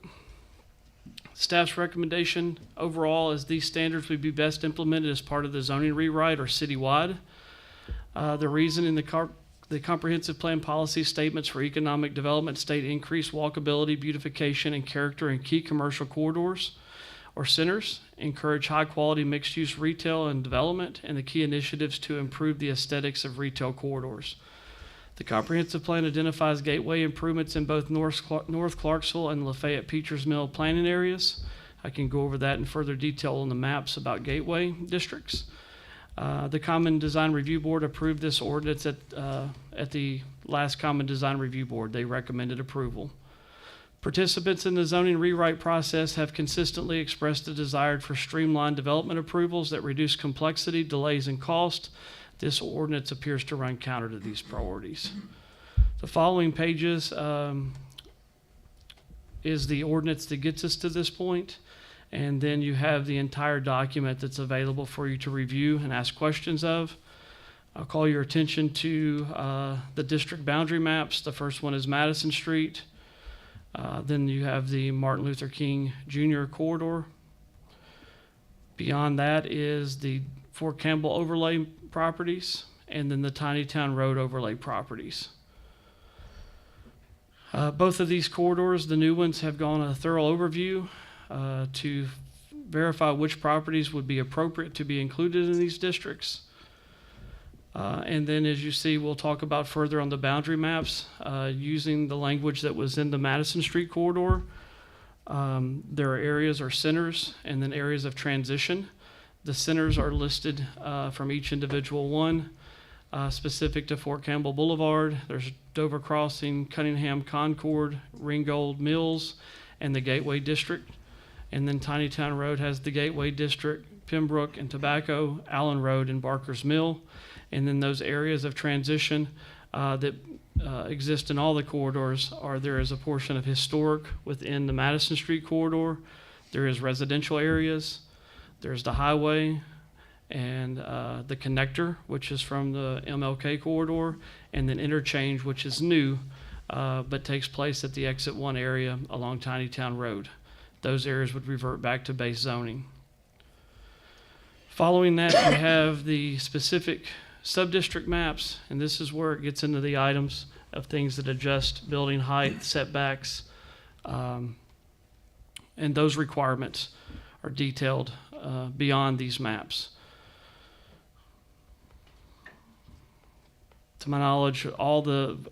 Staff's recommendation overall is these standards would be best implemented as part of the zoning rewrite or citywide. The reason in the comprehensive plan policy statements for economic development state increased walkability, beautification, and character in key commercial corridors or centers, encourage high-quality mixed-use retail and development, and the key initiatives to improve the aesthetics of retail corridors. The comprehensive plan identifies gateway improvements in both North Clarksville and Lafayette Peters Mill planning areas. I can go over that in further detail on the maps about gateway districts. The Common Design Review Board approved this ordinance at the last Common Design Review Board. They recommended approval. Participants in the zoning rewrite process have consistently expressed a desire for streamlined development approvals that reduce complexity, delays, and cost. This ordinance appears to run counter to these priorities. The following pages is the ordinance that gets us to this point. And then you have the entire document that's available for you to review and ask questions of. I'll call your attention to the district boundary maps. The first one is Madison Street. Then you have the Martin Luther King Jr. corridor. Beyond that is the Fort Campbell overlay properties, and then the Tiny Town Road overlay properties. Both of these corridors, the new ones, have gone a thorough overview to verify which properties would be appropriate to be included in these districts. And then, as you see, we'll talk about further on the boundary maps using the language that was in the Madison Street corridor. There are areas or centers and then areas of transition. The centers are listed from each individual one. Specific to Fort Campbell Boulevard, there's Dover Crossing, Cunningham Concord, Ringgold Mills, and the Gateway District. And then Tiny Town Road has the Gateway District, Pembroke and Tobacco, Allen Road, and Barker's Mill. And then those areas of transition that exist in all the corridors there is a portion of historic within the Madison Street corridor. There is residential areas. There's the highway and the connector, which is from the MLK corridor, and then interchange, which is new, but takes place at the Exit 1 area along Tiny Town Road. Those areas would revert back to base zoning. Following that, we have the specific sub-district maps, and this is where it gets into the items of things that adjust building height, setbacks, and those requirements are detailed beyond these maps. To my knowledge,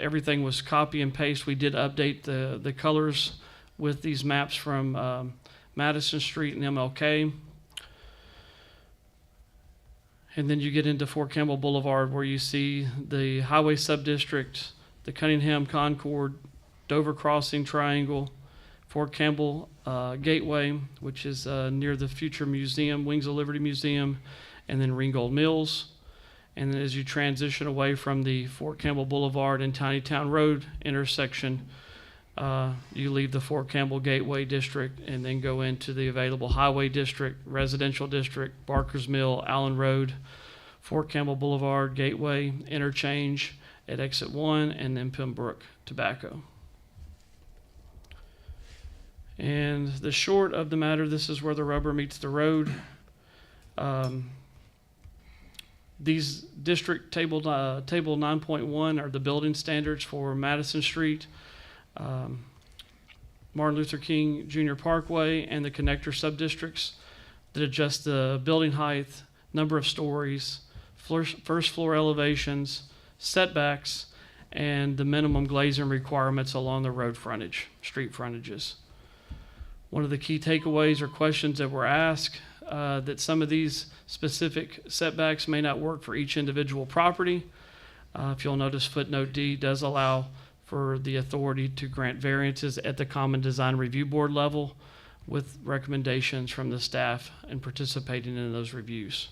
everything was copy and paste. We did update the colors with these maps from Madison Street and MLK. And then you get into Fort Campbell Boulevard, where you see the highway subdistrict, the Cunningham Concord, Dover Crossing Triangle, Fort Campbell Gateway, which is near the future museum, Wings of Liberty Museum, and then Ringgold Mills. And then as you transition away from the Fort Campbell Boulevard and Tiny Town Road intersection, you leave the Fort Campbell Gateway District and then go into the available Highway District, Residential District, Barker's Mill, Allen Road, Fort Campbell Boulevard, Gateway, interchange at Exit 1, and then Pembroke Tobacco. And the short of the matter, this is where the rubber meets the road. These district table 9.1 are the building standards for Madison Street, Martin Luther King Jr. Parkway, and the connector subdistricts that adjust the building height, number of stories, first floor elevations, setbacks, and the minimum glazing requirements along the road frontage, street frontages. One of the key takeaways or questions that were asked that some of these specific setbacks may not work for each individual property. If you'll notice, footnote D does allow for the authority to grant variances at the Common Design Review Board level with recommendations from the staff and participating in those reviews.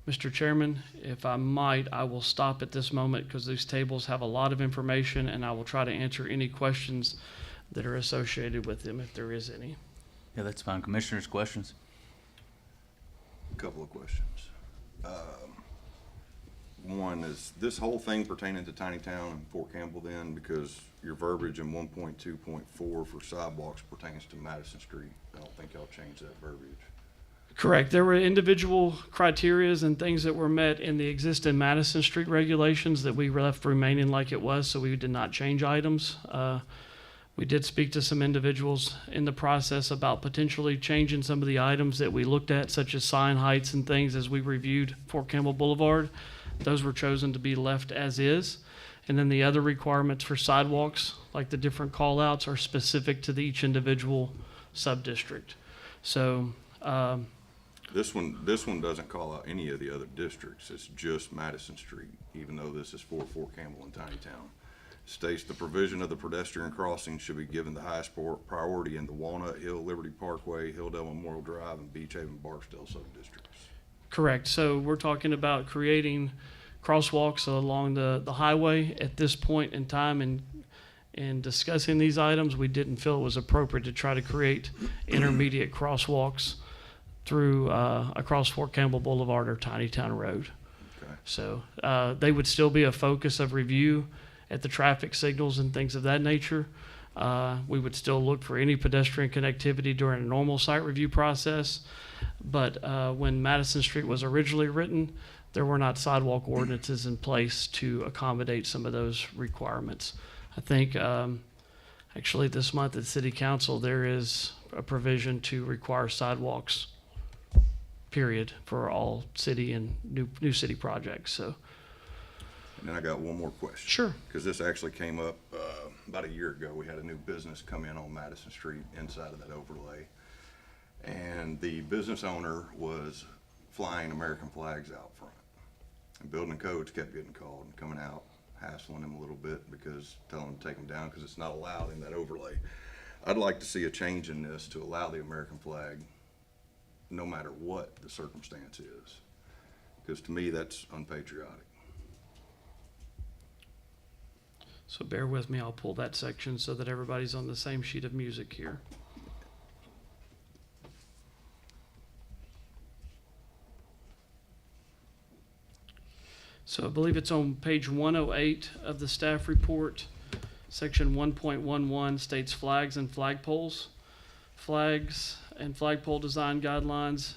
Mr. Chairman, if I might, I will stop at this moment because these tables have a lot of information, and I will try to answer any questions that are associated with them if there is any. Yeah, that's fine. Commissioners, questions? A couple of questions. One, is this whole thing pertaining to Tiny Town and Fort Campbell then? Because your verbiage in 1.2.4 for sidewalks pertains to Madison Street. I don't think y'all changed that verbiage. Correct. There were individual criterias and things that were met in the existing Madison Street regulations that we left remaining like it was, so we did not change items. We did speak to some individuals in the process about potentially changing some of the items that we looked at, such as sign heights and things as we reviewed Fort Campbell Boulevard. Those were chosen to be left as is. And then the other requirements for sidewalks, like the different call-outs, are specific to each individual sub-district. So This one doesn't call out any of the other districts. It's just Madison Street, even though this is for Fort Campbell and Tiny Town. States the provision of the pedestrian crossing should be given the highest priority in the Walnut Hill, Liberty Parkway, Hilldale Memorial Drive, and Beach Haven, Barksdale sub-districts. correct. So we're talking about creating crosswalks along the highway at this point in time in discussing these items, we didn't feel it was appropriate to try to create intermediate crosswalks through, across Fort Campbell Boulevard or Tiny Town Road. Okay. So, they would still be a focus of review at the traffic signals and things of that nature. We would still look for any pedestrian connectivity during a normal site review process. But when Madison Street was originally written, there were not sidewalk ordinances in place to accommodate some of those requirements. I think actually this month at City Council, there is a provision to require sidewalks, period, for all city and new city projects. So. And then I got one more question. Sure. Because this actually came up about a year ago. We had a new business come in on Madison Street inside of that overlay. And the business owner was flying American flags out front. And building codes kept getting called and coming out, hassling him a little bit because telling him to take them down because it's not allowed in that overlay. I'd like to see a change in this to allow the American flag no matter what the circumstance is. Because to me, that's unpatriotic. So bear with me, I'll pull that section so that everybody's on the same sheet of music here. So I believe it's on page 108 of the staff report. Section 1.11 states flags and flagpoles. Flags and flagpole design guidelines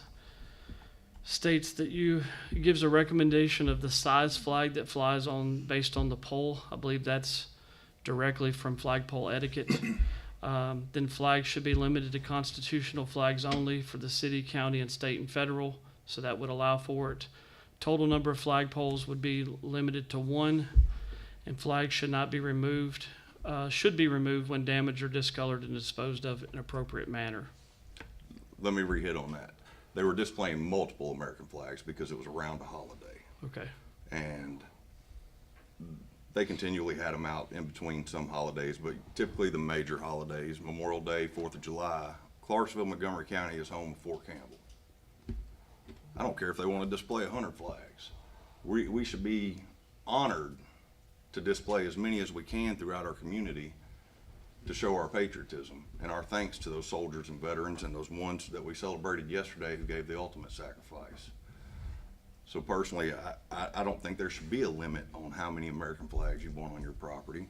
states that it gives a recommendation of the size flag that flies on based on the pole. I believe that's directly from flagpole etiquette. Then flags should be limited to constitutional flags only for the city, county, and state and federal. So that would allow for it. Total number of flagpoles would be limited to 1, and flags should not be removed. Should be removed when damaged or discolored and disposed of in an appropriate manner. Let me re-hit on that. They were displaying multiple American flags because it was around a holiday. Okay. And they continually had them out in between some holidays, but typically the major holidays, Memorial Day, 4th of July, Clarksville, Montgomery County is home to Fort Campbell. I don't care if they want to display 100 flags. We should be honored to display as many as we can throughout our community to show our patriotism and our thanks to those soldiers and veterans and those ones that we celebrated yesterday who gave the ultimate sacrifice. So personally, I don't think there should be a limit on how many American flags you want on your property.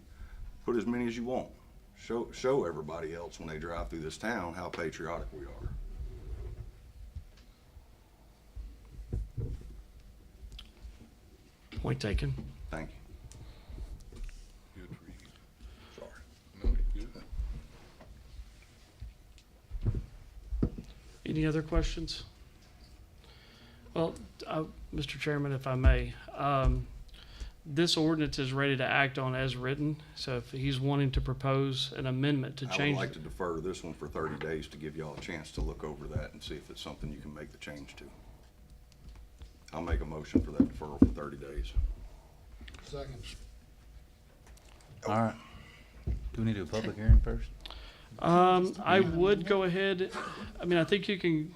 Put as many as you want. Show everybody else when they drive through this town how patriotic we are. Point taken. Thank you. Good for you. Sorry. No, good. Any other questions? Well, Mr. Chairman, if I may, this ordinance is ready to act on as written. So if he's wanting to propose an amendment to I would change. like to defer this one for 30 days to give y'all a chance to look over that and see if it's something you can make the change to. I'll make a motion for that deferral for 30 days. Second. All right. Do we need to do a public hearing first? I would go ahead. I mean, I think it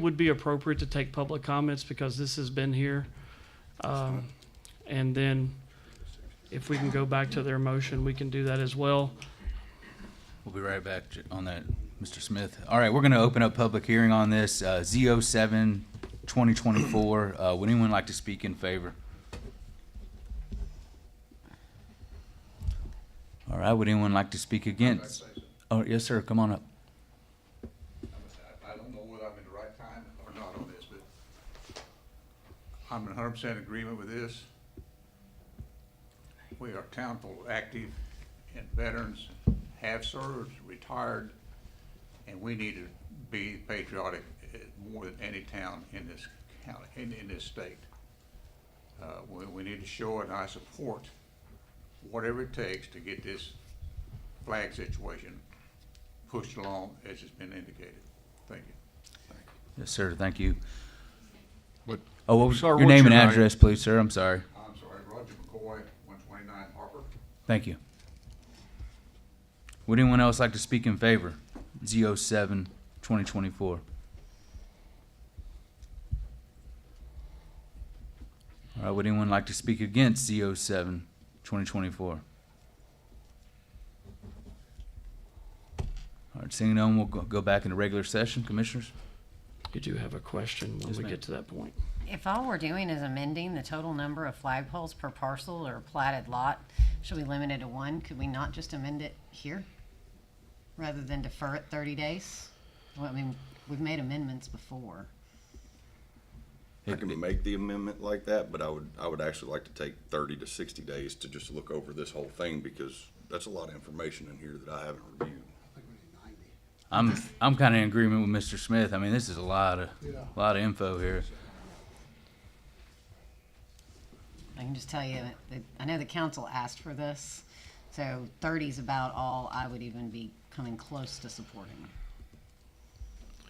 would be appropriate to take public comments because this has been here. And then if we can go back to their motion, we can do that as well. We'll be right back on that, Mr. Smith. All right, we're going to open up public hearing on this, Z07 2024. Would anyone like to speak in favor? All right, would anyone like to speak against? Oh, yes, sir, come on up. I don't know whether I'm in the right time or not on this, but I'm in 100% agreement with this. We are a town full of active and veterans, have served, retired, and we need to be patriotic more than any town in this county, in this state. We need to show it, and I support whatever it takes to get this flag situation pushed along as it's been indicated. Thank you. Yes, sir, thank you. But, Oh, what was sir, your what's name and your name? address, please, sir? I'm sorry. I'm sorry, Roger McCoy, 129 Harper. Thank you. Would anyone else like to speak in favor? Z07 2024. All right, would anyone like to speak against Z07 2024? right, seeing none, we'll go back into regular session. Commissioners? You do have a question when Yes, we ma'am. get to that point. If all we're doing is amending the total number of flagpoles per parcel or platted lot, should we limit it to one? Could we not just amend it here? Rather than defer it 30 days? Well, I mean, we've made amendments before. I can make the amendment like that, but I would actually like to take 30 to 60 days to just look over this whole thing, because that's a lot of information in here that I haven't reviewed. I'm kind of in agreement with Mr. Smith. I mean, this is a lot of info here. I can just tell you that I know the council asked for this, so 30 is about all I would even be coming close to supporting.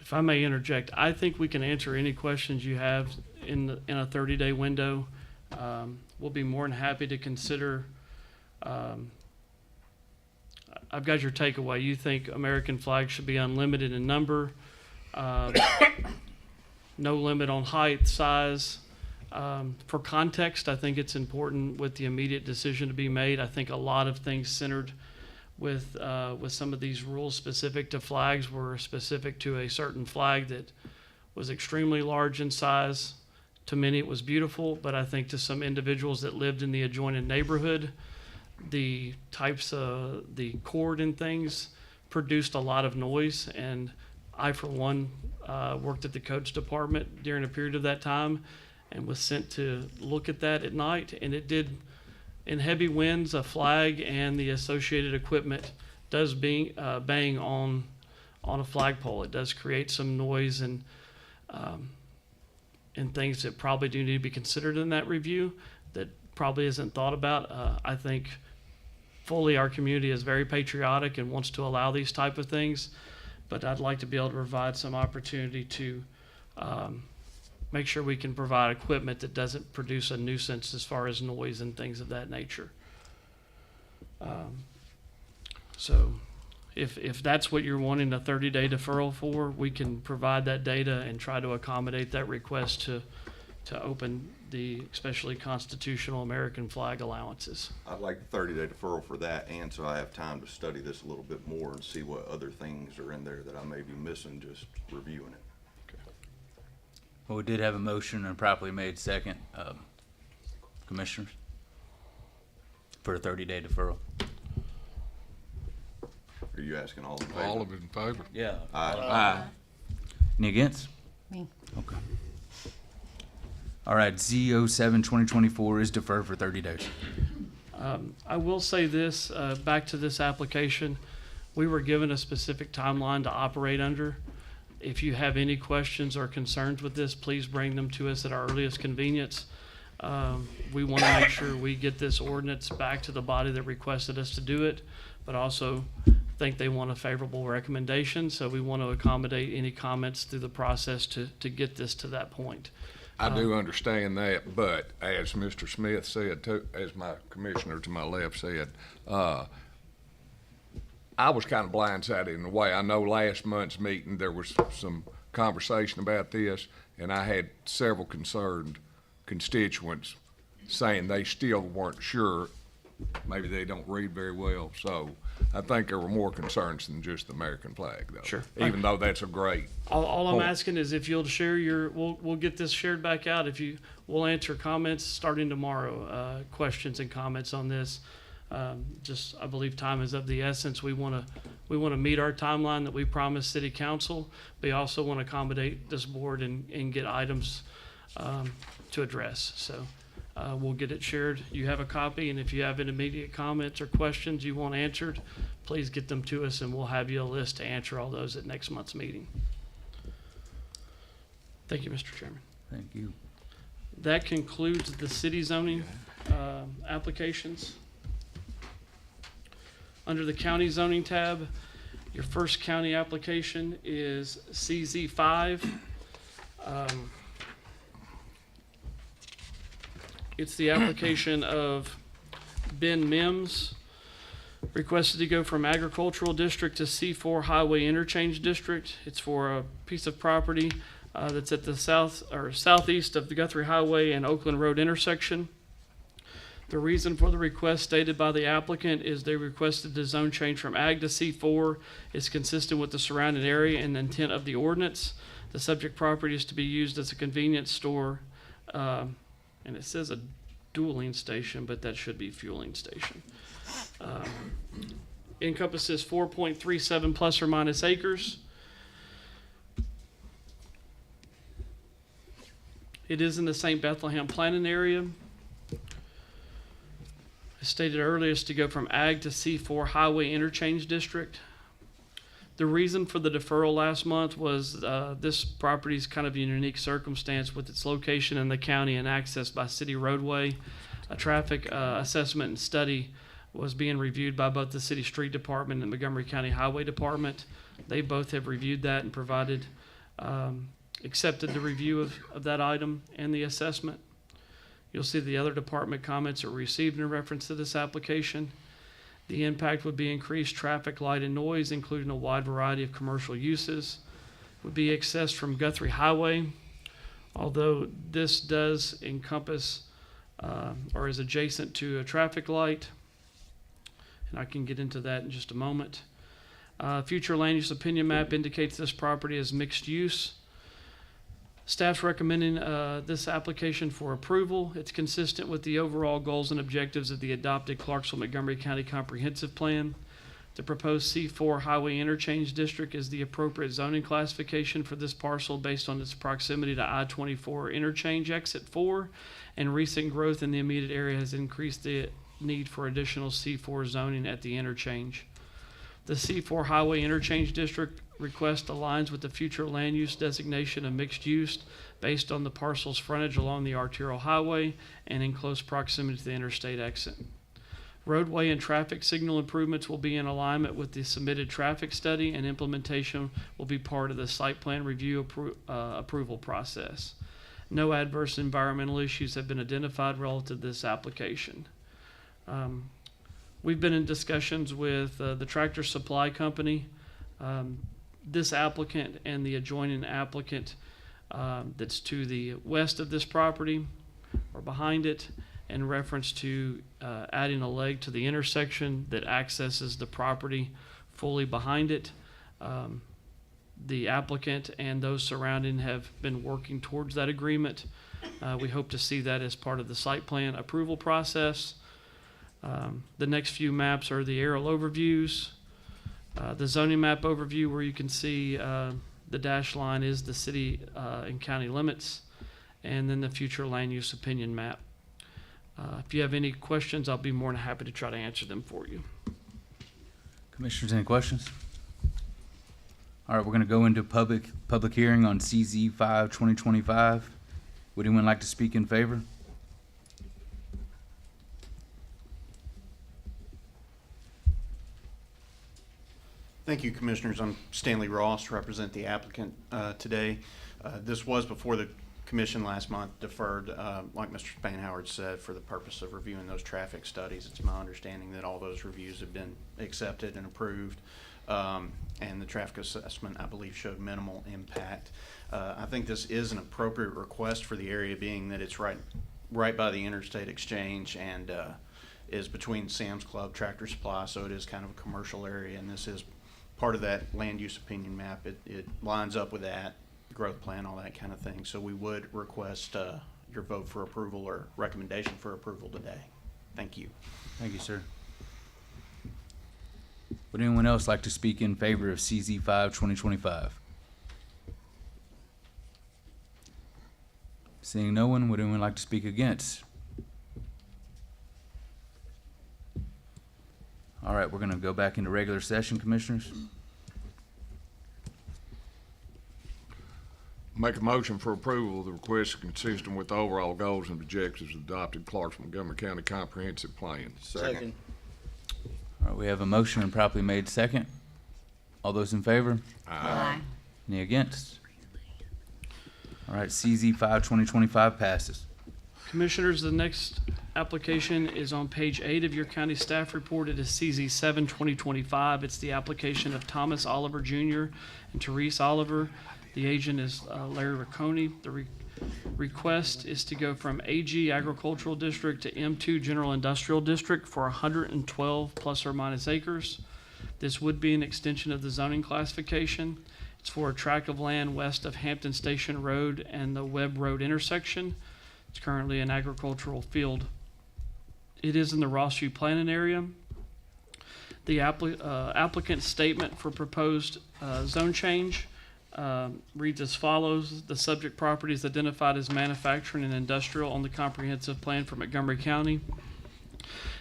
If I may interject, I think we can answer any questions you have in a 30-day window. We'll be more than happy to consider. I've got your takeaway. You think American flags should be unlimited in number, no limit on height, size. For context, I think it's important with the immediate decision to be made. I think a lot of things centered with some of these rules specific to flags were specific to a certain flag that was extremely large in size. To many, it was beautiful, but I think to some individuals that lived in the adjoining neighborhood, the types of the cord and things produced a lot of noise. And I, for one, worked at the codes department during a period of that time and was sent to look at that at night. And it did, in heavy winds, a flag and the associated equipment does bang on a flagpole. It does create some noise and things that probably do need to be considered in that review that probably isn't thought about. I think fully our community is very patriotic and wants to allow these type of things, but I'd like to be able to provide some opportunity to make sure we can provide equipment that doesn't produce a nuisance as far as noise and things of that nature. So if that's what you're wanting a 30-day deferral for, we can provide that data and try to accommodate that request to open the especially constitutional American flag allowances. I'd like the 30-day deferral for that, and so I have time to study this a little bit more and see what other things are in there that I may be missing just reviewing it. Well, we did have a motion and a properly made second, commissioners, for a 30-day deferral. Are you asking all in favor? All of it in favor? Yeah. Aye. Any against? Me. Okay. All right, Z07-2024 is deferred for 30 days. I will say this, back to this application, we were given a specific timeline to operate under. If you have any questions or concerns with this, please bring them to us at our earliest convenience. We want to make sure we get this ordinance back to the body that requested us to do it, but also think they want a favorable recommendation, so we want to accommodate any comments through the process to get this to that point. I do understand that, but as Mr. Smith said, too, as my commissioner to my left said, I was kind of blindsided in a way. I know last month's meeting, there was some conversation about this, and I had several concerned constituents saying they still weren't sure. Maybe they don't read very well, so I think there were more concerns than just the American flag, though. Sure. Even though that's a great All I'm point. asking is if you'll share we'll get this shared back out. We'll answer comments starting tomorrow, questions and comments on this. I believe time is of the essence. We want to meet our timeline that we promised City Council. We also want to accommodate this board and get items to address. So we'll get it shared. You have a copy, and if you have any immediate comments or questions you want answered, please get them to us, and we'll have you a list to answer all those at next month's meeting. Thank you, Mr. Chairman. Thank you. That concludes the city zoning applications. Under the county zoning tab, your first county application is CZ5. It's the application of Ben Mims, requested to go from agricultural district to C4 highway interchange district. It's for a piece of property that's at the southeast of the Guthrie Highway and Oakland Road intersection. The reason for the request stated by the applicant is they requested the zone change from ag to C4 is consistent with the surrounding area and the intent of the ordinance. The subject property is to be used as a convenience store, and it says a dueling station, but that should be fueling station. Encompasses 4.37 plus or minus acres. It is in the St. Bethlehem planning area. As stated earlier, is to go from ag to C4 highway interchange district. The reason for the deferral last month was this property is kind of a unique circumstance with its location in the county and access by city roadway. A traffic assessment and study was being reviewed by both the city street department and Montgomery County Highway Department. They both have reviewed that and provided, accepted the review of that item and the assessment. You'll see the other department comments are received in reference to this application. The impact would be increased traffic, light, and noise, including a wide variety of commercial uses. Would be accessed from Guthrie Highway, although this does encompass or is adjacent to a traffic light. And I can get into that in just a moment. Future land use opinion map indicates this property is mixed use. Staff's recommending this application for approval. It's consistent with the overall goals and objectives of the adopted Clarksville-Montgomery County Comprehensive Plan. The proposed C4 Highway Interchange District is the appropriate zoning classification for this parcel based on its proximity to I-24 Interchange Exit 4, and recent growth in the immediate area has increased the need for additional C4 zoning at the interchange. The C4 Highway Interchange District request aligns with the future land use designation of mixed use based on the parcel's frontage along the arterial highway and in close proximity to the interstate exit. Roadway and traffic signal improvements will be in alignment with the submitted traffic study, and implementation will be part of the site plan review approval process. No adverse environmental issues have been identified relative to this application. We've been in discussions with the Tractor Supply Company. This applicant and the adjoining applicant that's to the west of this property or behind it, in reference to adding a leg to the intersection that accesses the property fully behind it. The applicant and those surrounding have been working towards that agreement. We hope to see that as part of the site plan approval process. The next few maps are the aerial overviews. The zoning map overview, where you can see the dash line is the city and county limits, and then the future land use opinion map. If you have any questions, I'll be more than happy to try to answer them for you. Commissioners, any questions? All right, we're going to go into public hearing on CZ 5/2025. Would anyone like to speak in favor? Thank you, Commissioners. I'm Stanley Ross, represent the applicant today. This was before the Commission last month, deferred, like Mr. Spanhoward said, for the purpose of reviewing those traffic studies. It's my understanding that all those reviews have been accepted and approved, and the traffic assessment, I believe, showed minimal impact. I think this is an appropriate request for the area, being that it's right by the interstate exchange and is between Sam's Club, Tractor Supply, so it is kind of a commercial area, and this is part of that land use opinion map. It lines up with that growth plan, all that kind of thing. So we would request your vote for approval or recommendation for approval today. Thank you. Thank you, sir. Would anyone else like to speak in favor of CZ 5/2025? Seeing no one, would anyone like to speak against? All right, we're going to go back into regular session, Commissioners. Make a motion for approval of the request consistent with the overall goals and objectives of the adopted Clarksville-Montgomery County Comprehensive Plan. Second. All right, we have a motion and properly made second. All those in favor? Aye. Any against? All right, CZ 5/2025 passes. Commissioners, the next application is on page 8 of your county staff report. It is CZ 7/2025. It's the application of Thomas Oliver Jr. and Therese Oliver. The agent is Larry Riccone. The Request is to go from AG Agricultural District to M2 General Industrial District for 112 plus or minus acres. This would be an extension of the zoning classification. It's for a tract of land west of Hampton Station Road and the Webb Road intersection. It's currently an agricultural field. It is in the Rossview planning area. The applicant's statement for proposed zone change reads as follows. The subject property is identified as manufacturing and industrial on the comprehensive plan for Montgomery County.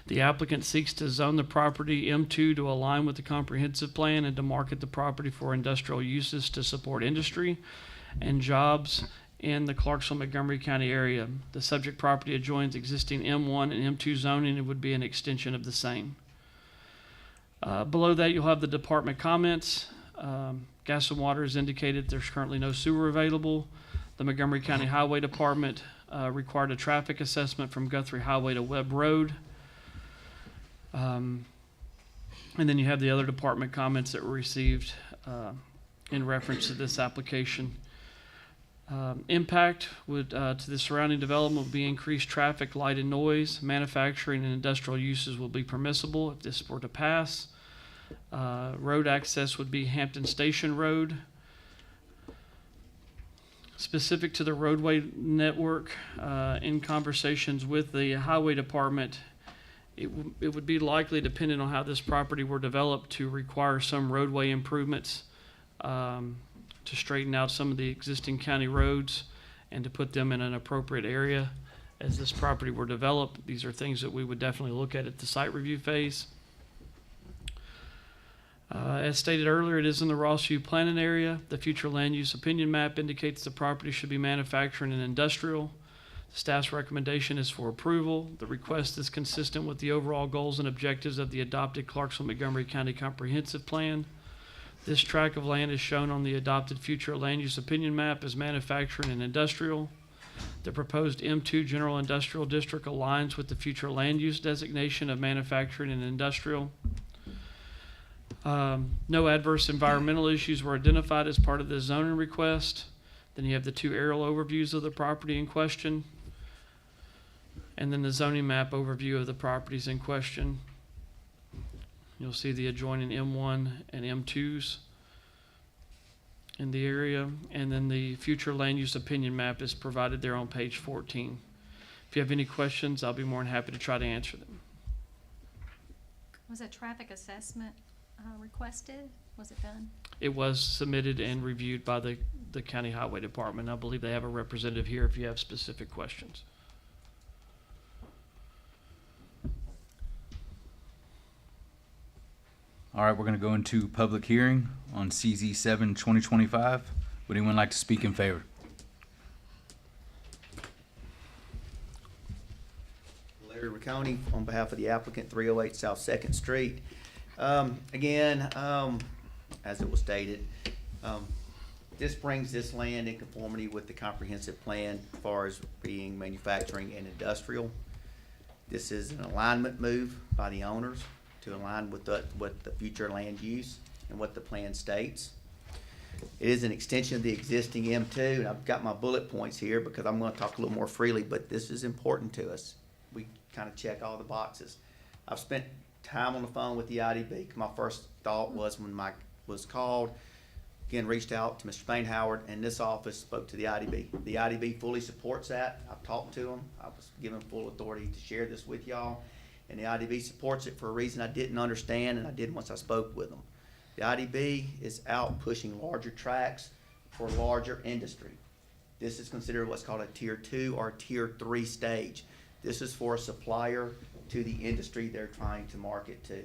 The applicant seeks to zone the property M2 to align with the comprehensive plan and to market the property for industrial uses to support industry and jobs in the Clarksville-Montgomery County area. The subject property adjoins existing M1 and M2 zoning and would be an extension of the same. Below that, you'll have the department comments. Gas and water is indicated there's currently no sewer available. The Montgomery County Highway Department required a traffic assessment from Guthrie Highway to Webb Road. And then you have the other department comments that were received in reference to this application. Impact would to the surrounding development would be increased traffic, light, and noise. Manufacturing and industrial uses will be permissible if this were to pass. Road access would be Hampton Station Road. Specific to the roadway network, in conversations with the highway department, it would be likely, depending on how this property were developed, to require some roadway improvements to straighten out some of the existing county roads and to put them in an appropriate area as this property were developed. These are things that we would definitely look at the site review phase. As stated earlier, it is in the Rossview planning area. The future land use opinion map indicates the property should be manufacturing and industrial. The staff's recommendation is for approval. The request is consistent with the overall goals and objectives of the adopted Clarksville-Montgomery County Comprehensive Plan. This tract of land is shown on the adopted future land use opinion map as manufacturing and industrial. The proposed M2 General Industrial District aligns with the future land use designation of manufacturing and industrial. No adverse environmental issues were identified as part of the zoning request. Then you have the two aerial overviews of the property in question, and then the zoning map overview of the properties in question. You'll see the adjoining M1 and M2s in the area, and then the future land use opinion map is provided there on page 14. If you have any questions, I'll be more than happy to try to answer them. Was a traffic assessment requested? Was it done? It was submitted and reviewed by the county highway department. I believe they have a representative here if you have specific questions. All right, we're going to go into public hearing on CZ 7 2025. Would anyone like to speak in favor? Larry Riccone on behalf of the applicant, 308 South 2nd Street. Again, as it was stated, this brings this land in conformity with the comprehensive plan as far as being manufacturing and industrial. This is an alignment move by the owners to align with the future land use and what the plan states. It is an extension of the existing M2, and I've got my bullet points here because I'm going to talk a little more freely, but this is important to us. We kind of check all the boxes. I've spent time on the phone with the IDB. My first thought was when Mike was called, again, reached out to Mr. Spainhoward, and this office spoke to the IDB. The IDB fully supports that. I've talked to them. I was given full authority to share this with y'all, and the IDB supports it for a reason I didn't understand, and I did once I spoke with them. The IDB is out pushing larger tracks for larger industry. This is considered what's called a tier 2 or tier 3 stage. This is for a supplier to the industry they're trying to market to.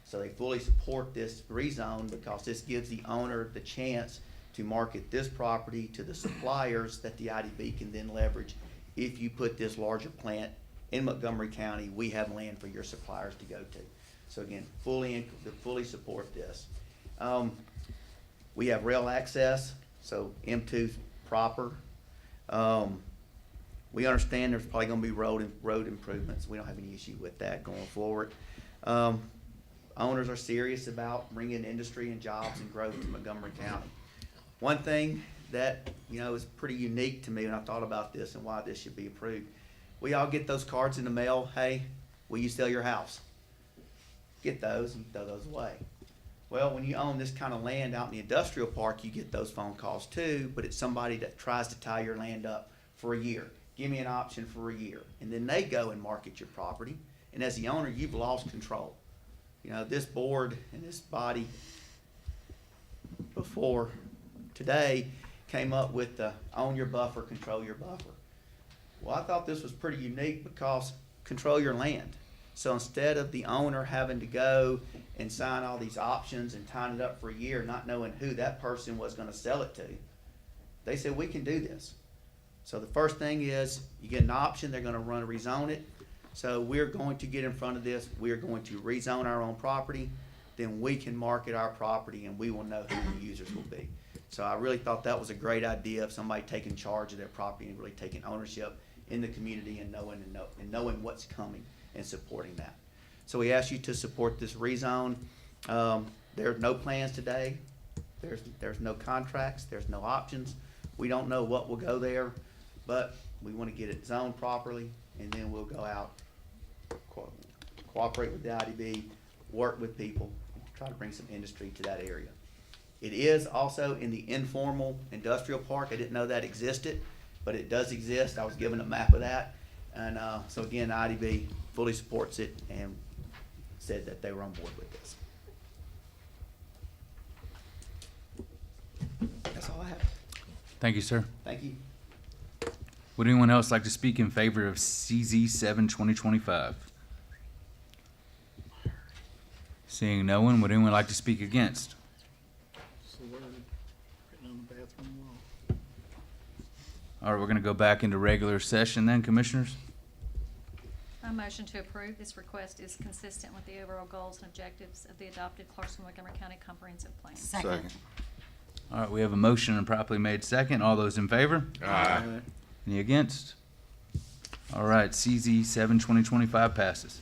So they fully support this rezone because this gives the owner the chance to market this property to the suppliers that the IDB can then leverage. If you put this larger plant in Montgomery County, we have land for your suppliers to go to. So again, fully support this. We have rail access, so M2's proper. We understand there's probably going to be road improvements. We don't have any issue with that going forward. Owners are serious about bringing industry and jobs and growth to Montgomery County. One thing that, is pretty unique to me when I thought about this and why this should be approved. We all get those cards in the mail, hey, will you sell your house? Get those and throw those away. Well, when you own this kind of land out in the industrial park, you get those phone calls too, but it's somebody that tries to tie your land up for a year. Give me an option for a year. And then they go and market your property. And as the owner, you've lost control. This board and this body before today came up with the own your buffer, control your buffer. Well, I thought this was pretty unique because control your land. So instead of the owner having to go and sign all these options and tying it up for a year, not knowing who that person was going to sell it to, they said, we can do this. So the first thing is you get an option, they're going to rezone it. So we're going to get in front of this. We are going to rezone our own property. Then we can market our property and we will know who the users will be. So I really thought that was a great idea of somebody taking charge of their property and really taking ownership in the community and knowing what's coming and supporting that. So we ask you to support this rezone. There are no plans today. There's no contracts. There's no options. We don't know what will go there, but we want to get it zoned properly, and then we'll go out, cooperate with the IDB, work with people, and try to bring some industry to that area. It is also in the informal industrial park. I didn't know that existed, but it does exist. I was given a map of that. And so again, the IDB fully supports it and said that they were on board with this. That's all I have. Thank you, sir. Thank you. Would anyone else like to speak in favor of CZ 7 2025? Seeing no one, would anyone like to speak against? All right, we're going to go back into regular session then, commissioners. My motion to approve this request is consistent with the overall goals and objectives of the adopted Clarksville-Montgomery County Comprehensive Plan. Second. All right, we have a motion and properly made second. All those in favor? Aye. Any against? All right, CZ 7 2025 passes.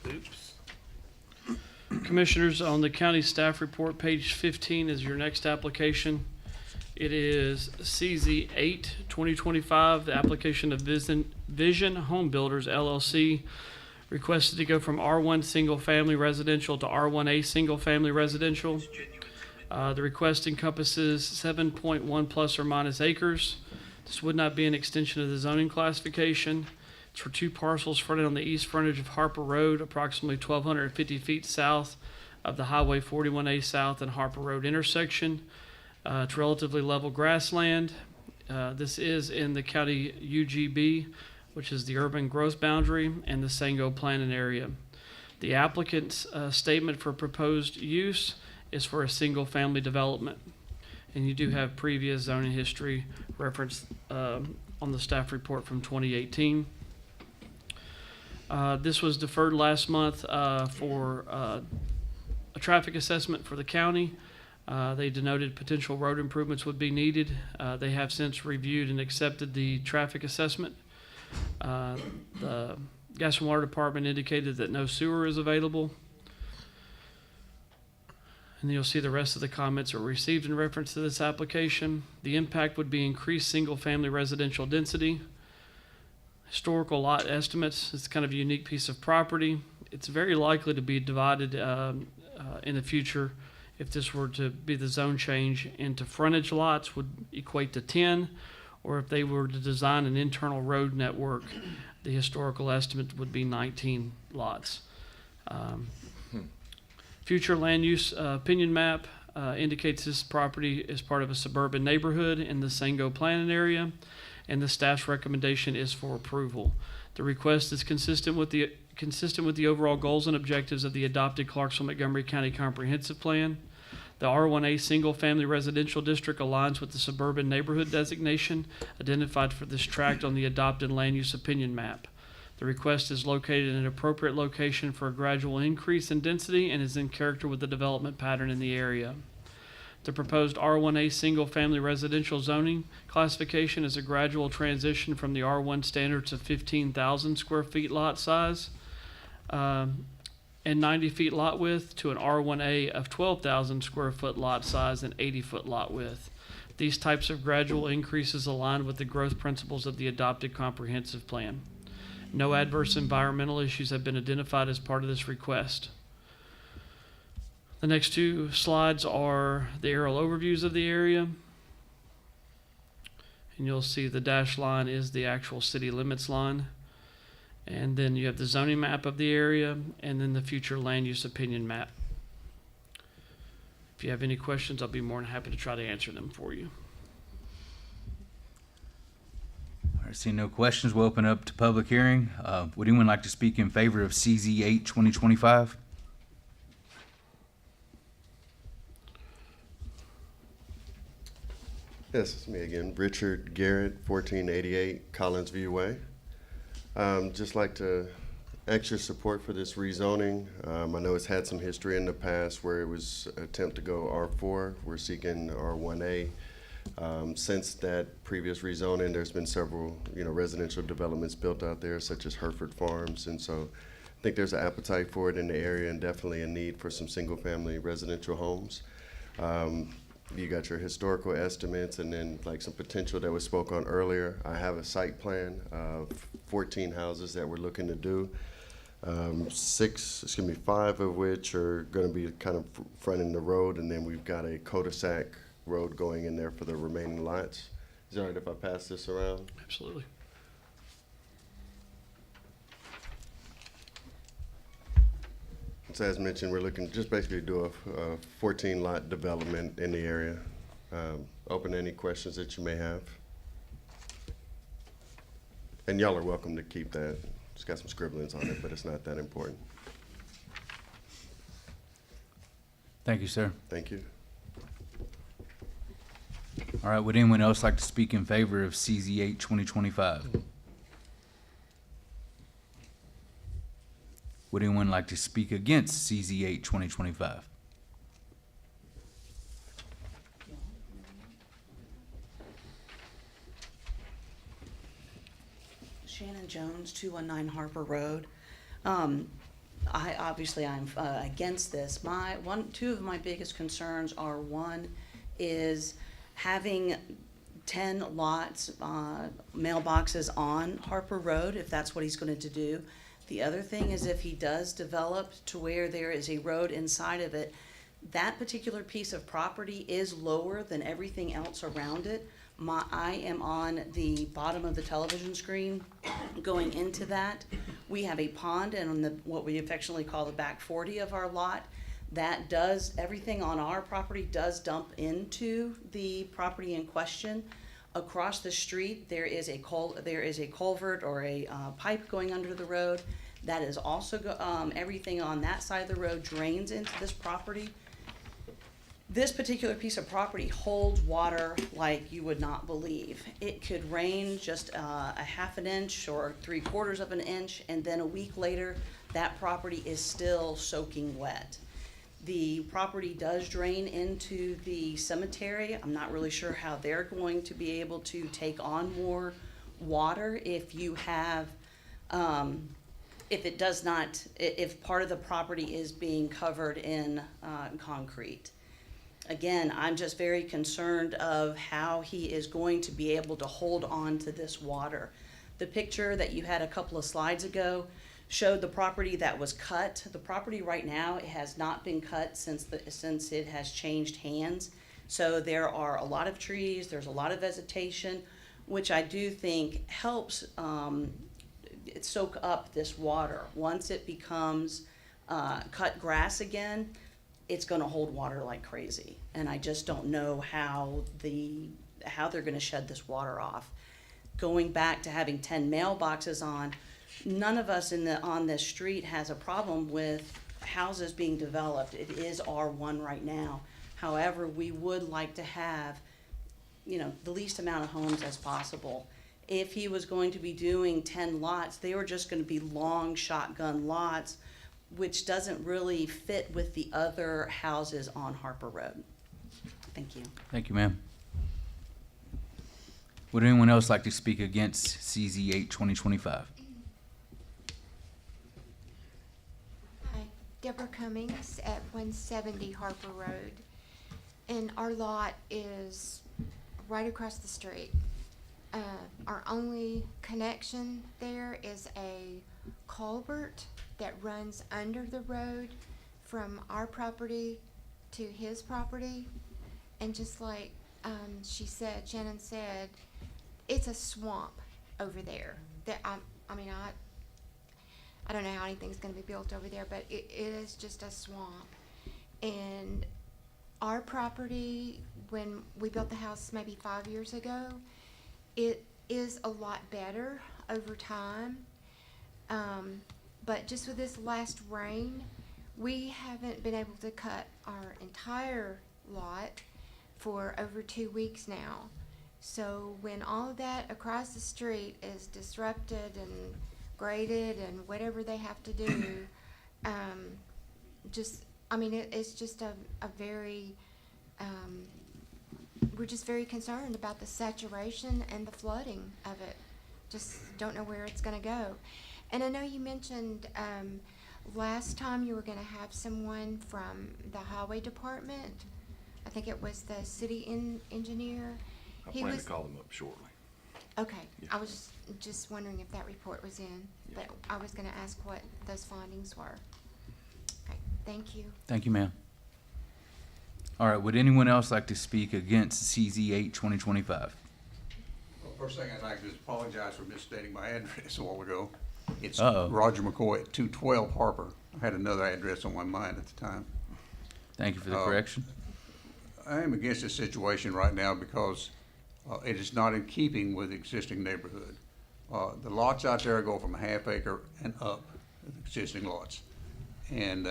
Oops. Commissioners, on the county staff report, page 15 is your next application. It is CZ 8 2025, the application of Vision Home Builders LLC, requested to go from R1 single family residential to R1A single family residential. The request encompasses 7.1 plus or minus acres. This would not be an extension of the zoning classification. It's for two parcels fronted on the east frontage of Harper Road, approximately 1,250 feet south of the Highway 41A South and Harper Road intersection. It's relatively level grassland. This is in the county UGB, which is the urban growth boundary, and the Sango planning area. The applicant's statement for proposed use is for a single-family development. And you do have previous zoning history referenced on the staff report from 2018. This was deferred last month for a traffic assessment for the county. They denoted potential road improvements would be needed. They have since reviewed and accepted the traffic assessment. The Gas and Water Department indicated that no sewer is available. And you'll see the rest of the comments are received in reference to this application. The impact would be increased single-family residential density. Historical lot estimates, it's kind of a unique piece of property. It's very likely to be divided in the future. If this were to be the zone change into frontage lots, would equate to 10, or if they were to design an internal road network, the historical estimate would be 19 lots. Future land use opinion map indicates this property is part of a suburban neighborhood in the Sango planning area, and the staff's recommendation is for approval. The request is consistent with the overall goals and objectives of the adopted Clarksville-Montgomery County Comprehensive Plan. The R1A single-family residential district aligns with the suburban neighborhood designation identified for this tract on the adopted land use opinion map. The request is located in an appropriate location for a gradual increase in density and is in character with the development pattern in the area. The proposed R1A single-family residential zoning classification is a gradual transition from the R1 standards of 15,000 square feet lot size and 90 feet lot width to an R1A of 12,000 square foot lot size and 80-foot lot width. These types of gradual increases align with the growth principles of the adopted comprehensive plan. No adverse environmental issues have been identified as part of this request. The next two slides are the aerial overviews of the area. And you'll see the dashed line is the actual city limits line. And then you have the zoning map of the area, and then the future land use opinion map. If you have any questions, I'll be more than happy to try to answer them for you. All right, seeing no questions, we'll open up to public hearing. Would anyone like to speak in favor of CZ 8 2025? Yes, it's me again, Richard Garrett, 1488 Collinsview Way. Just like to extra support for this rezoning. I know it's had some history in the past where it was attempt to go R4. We're seeking R1A. Since that previous rezoning, there's been several, residential developments built out there, such as Hereford Farms, and so I think there's an appetite for it in the area and definitely a need for some single-family residential homes. You got your historical estimates and then like some potential that was spoke on earlier. I have a site plan of 14 houses that we're looking to do. 5 of which are going to be kind of fronting the road, and then we've got a cul-de-sac road going in there for the remaining lots. Is it all right if I pass this around? Absolutely. So as mentioned, we're looking to just basically do a 14-lot development in the area. Open to any questions that you may have. And y'all are welcome to keep that. It's got some scribblings on it, but it's not that important. Thank you, sir. Thank you. All right, would anyone else like to speak in favor of CZ 8 2025? Would anyone like to speak against CZ 8 2025? Shannon Jones, 219 Harper Road. I'm against this. Two of my biggest concerns are, one is having 10 lots, mailboxes on Harper Road, if that's what he's going to do. The other thing is if he does develop to where there is a road inside of it, that particular piece of property is lower than everything else around it. I am on the bottom of the television screen going into that. We have a pond, and on what we affectionately call the back 40 of our lot, everything on our property does dump into the property in question. Across the street, there is a culvert or a pipe going under the road. That is also, everything on that side of the road drains into this property. This particular piece of property holds water like you would not believe. It could rain just a half an inch or 3/4 of an inch, and then a week later, that property is still soaking wet. The property does drain into the cemetery. I'm not really sure how they're going to be able to take on more water if you have, if part of the property is being covered in concrete. Again, I'm just very concerned of how he is going to be able to hold on to this water. The picture that you had a couple of slides ago showed the property that was cut. The property right now, it has not been cut since it has changed hands. So there are a lot of trees, there's a lot of vegetation, which I do think helps soak up this water. Once it becomes cut grass again, it's gonna hold water like crazy. And I just don't know how they're gonna shed this water off. Going back to having 10 mailboxes on, none of us on this street has a problem with houses being developed. It is R1 right now. However, we would like to have, the least amount of homes as possible. If he was going to be doing 10 lots, they were just gonna be long shotgun lots, which doesn't really fit with the other houses on Harper Road. Thank you. Thank you, ma'am. Would anyone else like to speak against CZ 8 2025? Hi, Cummings at 170 Harper Road. And our lot is right across the street. Our only connection there is a culvert that runs under the road from our property to his property. And just like Shannon said, it's a swamp over there. I don't know how anything's gonna be built over there, but it is just a swamp. And our property, when we built the house maybe 5 years ago, it is a lot better over time. But just with this last rain, we haven't been able to cut our entire lot for over 2 weeks now. So when all of that across the street is disrupted and graded and whatever they have to do, it's just a very, we're just very concerned about the saturation and the flooding of it. Just don't know where it's gonna go. And I know you mentioned, last time you were gonna have someone from the highway department. I think it was the city engineer. I plan to call them up shortly. Okay, Yeah. I was just wondering if that report was in, but I was gonna ask what those findings were. Okay, thank you. Thank you, ma'am. All right, would anyone else like to speak against CZ 8 2025? Well, first thing I'd like to do is apologize for misstating my address a while ago. It's Uh-oh. Roger McCoy at 212 Harper. I had another address on my mind at the time. Thank you for the correction. I am against this situation right now because it is not in keeping with the existing neighborhood. The lots out there go from a half acre and up, existing lots. And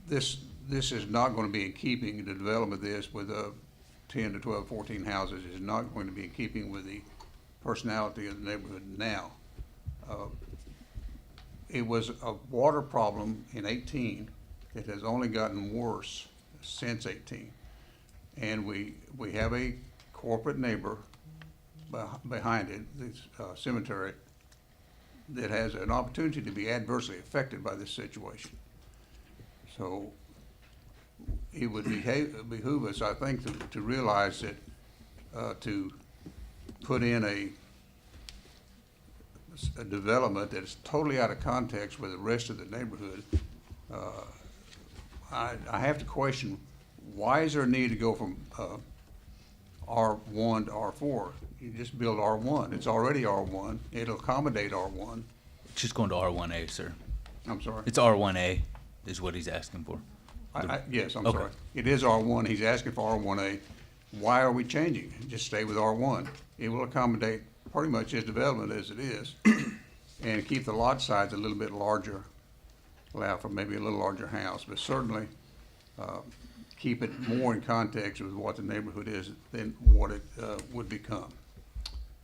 this is not going to be in keeping, the development of this with 10 to 12, 14 houses is not going to be in keeping with the personality of the neighborhood now. It was a water problem in 18. It has only gotten worse since 18. And we have a corporate neighbor behind it, this cemetery, that has an opportunity to be adversely affected by this situation. So it would behoove us, I think, to realize that to put in a development that is totally out of context with the rest of the neighborhood, I have to question, why is there a need to go from R1 to R4? You just build R1. It's already R1. It'll accommodate R1. It's just going to R1A, sir. I'm sorry? It's R1A is what he's asking for. Yes, I'm Okay. sorry. It is R1. He's asking for R1A. Why are we changing? Just stay with R1. It will accommodate pretty much his development as it is and keep the lot size a little bit larger, allow for maybe a little larger house, but certainly keep it more in context with what the neighborhood is than what it would become.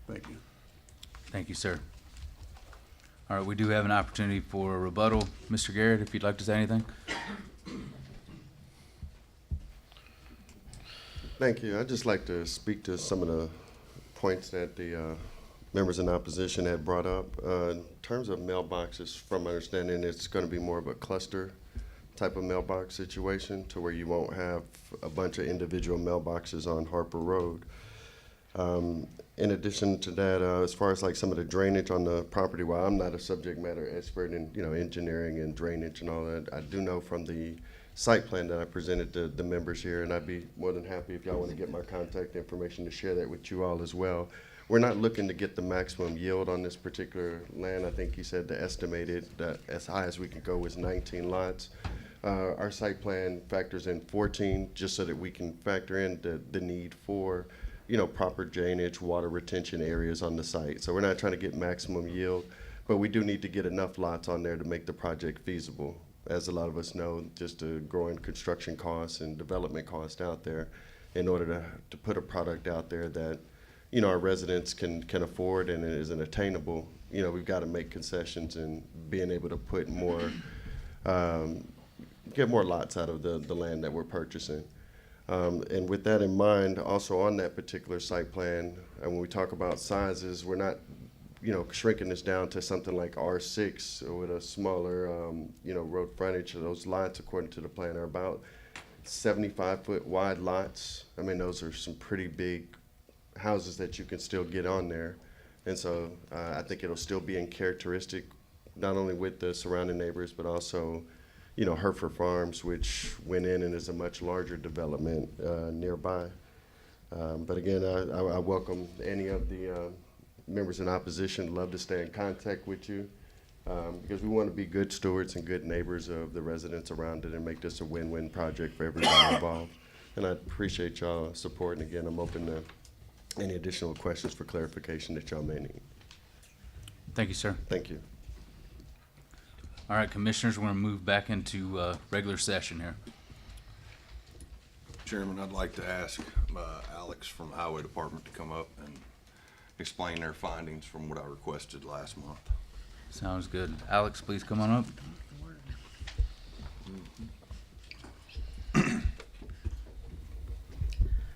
Thank you. Thank you, sir. All right, we do have an opportunity for a rebuttal. Mr. Garrett, if you'd like to say anything. Thank you. I'd just like to speak to some of the points that the members in opposition had brought up. In terms of mailboxes, from my understanding, it's going to be more of a cluster type of mailbox situation to where you won't have a bunch of individual mailboxes on Harper Road. In addition to that, as far as like some of the drainage on the property, while I'm not a subject matter expert in engineering and drainage and all that, I do know from the site plan that I presented to the members here, and I'd be more than happy if y'all want to get my contact information to share that with you all as well. We're not looking to get the maximum yield on this particular land. I think he said the estimated as high as we could go was 19 lots. Our site plan factors in 14 just so that we can factor in the need for proper drainage, water retention areas on the site. So we're not trying to get maximum yield, but we do need to get enough lots on there to make the project feasible. As a lot of us know, just the growing construction costs and development costs out there, in order to put a product out there that our residents can afford and is attainable, we've got to make concessions and being able to put more, get more lots out of the land that we're purchasing. And with that in mind, also on that particular site plan, and when we talk about sizes, we're not shrinking this down to something like R6 with a smaller, road frontage. Those lots, according to the plan, are about 75-foot wide lots. I mean, those are some pretty big houses that you can still get on there. And so I think it'll still be in characteristic, not only with the surrounding neighbors, but also, Hereford Farms, which went in and is a much larger development nearby. But again, I welcome any of the members in opposition. Love to stay in contact with you because we want to be good stewards and good neighbors of the residents around it and make this a win-win project for everybody involved. And I appreciate y'all support. And again, I'm open to any additional questions for clarification that y'all may need. Thank you, sir. Thank you. All right, commissioners, we're going to move back into regular session here. Chairman, I'd like to ask Alex from the Highway Department to come up and explain their findings from what I requested last month. Sounds good. Alex, please come on up.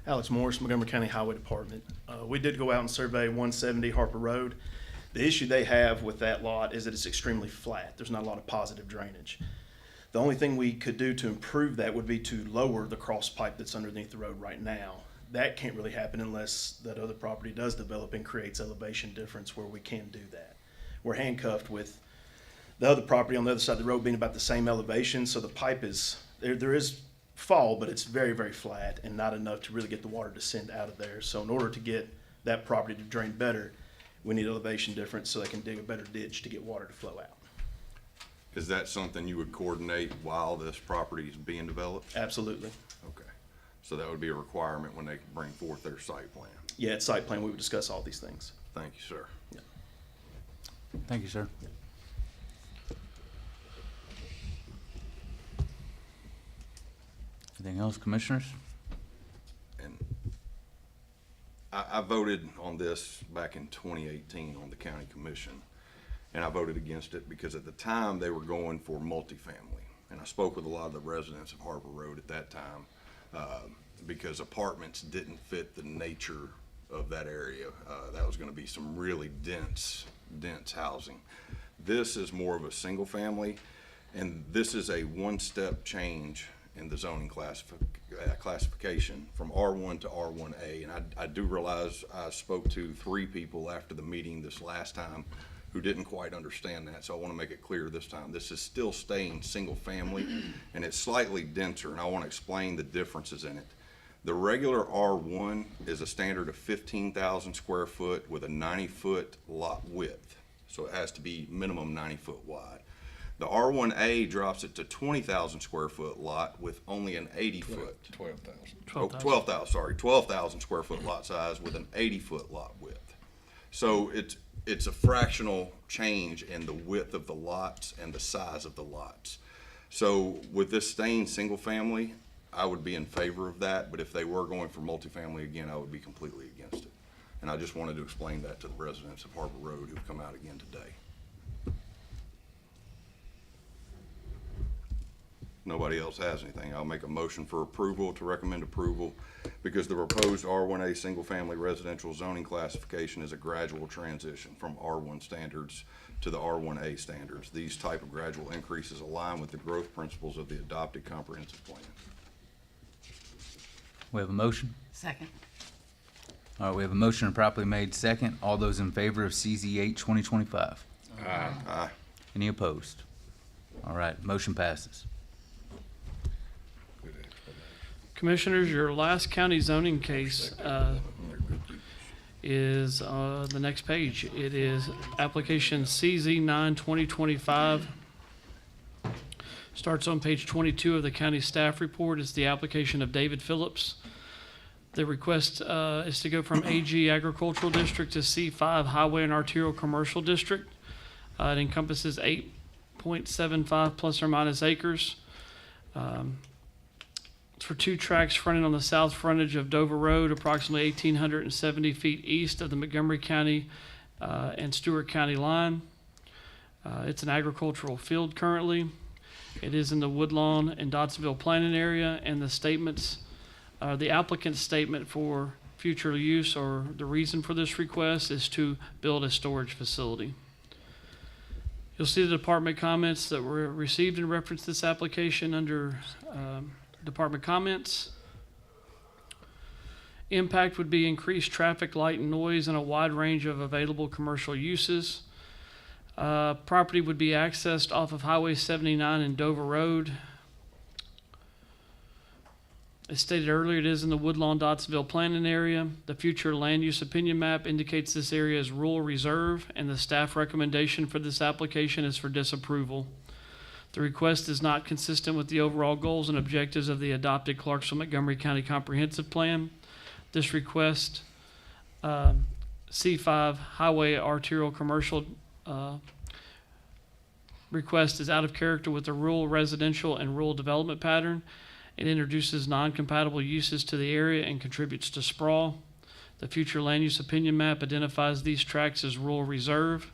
Alex Morris, Montgomery County Highway Department. We did go out and survey 170 Harper Road. The issue they have with that lot is that it's extremely flat. There's not a lot of positive drainage. The only thing we could do to improve that would be to lower the cross pipe that's underneath the road right now. That can't really happen unless that other property does develop and creates elevation difference where we can do that. We're handcuffed with the other property on the other side of the road being about the same elevation, so the pipe is, there is fall, but it's very, very flat and not enough to really get the water to send out of there. So in order to get that property to drain better, we need elevation difference so they can dig a better ditch to get water to flow out. Is that something you would coordinate while this property is being developed? Absolutely. Okay. So that would be a requirement when they bring forth their site plan? Yeah, at site plan, we would discuss all these things. Thank you, sir. Yeah. Thank you, sir. Anything else, commissioners? And I voted on this back in 2018 on the county commission, and I voted against it because at the time they were going for multifamily. And I spoke with a lot of the residents of Harper Road at that time because apartments didn't fit the nature of that area. That was going to be some really dense housing. This is more of a single family, and this is a one-step change in the zoning classification from R1 to R1A. And I do realize I spoke to 3 people after the meeting this last time who didn't quite understand that, so I want to make it clear this time. This is still staying single family, and it's slightly denser, and I want to explain the differences in it. The regular R1 is a standard of 15,000 square foot with a 90-foot lot width, so it has to be minimum 90 foot wide. The R1A drops it to 20,000 square foot lot with only an 80 foot. 12,000 square foot lot size with an 80 foot lot width. So it's a fractional change in the width of the lots and the size of the lots. So with this staying single family, I would be in favor of that, but if they were going for multifamily again, I would be completely against it. And I just wanted to explain that to the residents of Harper Road who've come out again today. Nobody else has anything. I'll make a motion for approval, to recommend approval, because the proposed R1A single-family residential zoning classification is a gradual transition from R1 standards to the R1A standards. These type of gradual increases align with the growth principles of the adopted comprehensive plan. We have a motion? Second. All right, we have a motion and properly made second. All those in favor of CZ8 2025? Aye. Aye. Any opposed? All right, motion passes. Commissioners, your last county zoning case is the next page. It is application CZ9 2025. Starts on page 22 of the county staff report. It's the application of David Phillips. The request is to go from AG Agricultural District to C5 Highway and Arterial Commercial District. It encompasses 8.75 plus or minus acres. It's for 2 tracks fronting on the south frontage of Dover Road, approximately 1,870 feet east of the Montgomery County and Stewart County line. It's an agricultural field currently. It is in the Woodlawn and Dottsville planning area, and the statements, the applicant's statement for future use or the reason for this request is to build a storage facility. You'll see the department comments that were received in reference to this application under department comments. Impact would be increased traffic, light, and noise in a wide range of available commercial uses. Property would be accessed off of Highway 79 and Dover Road. As stated earlier, it is in the Woodlawn-Dottsville planning area. The future land use opinion map indicates this area is rural reserve, and the staff recommendation for this application is for disapproval. The request is not consistent with the overall goals and objectives of the adopted Clarksville-Montgomery County Comprehensive Plan. This request, C5 Highway Arterial Commercial request, is out of character with the rural residential and rural development pattern. It introduces non-compatible uses to the area and contributes to sprawl. The future land use opinion map identifies these tracts as rural reserve.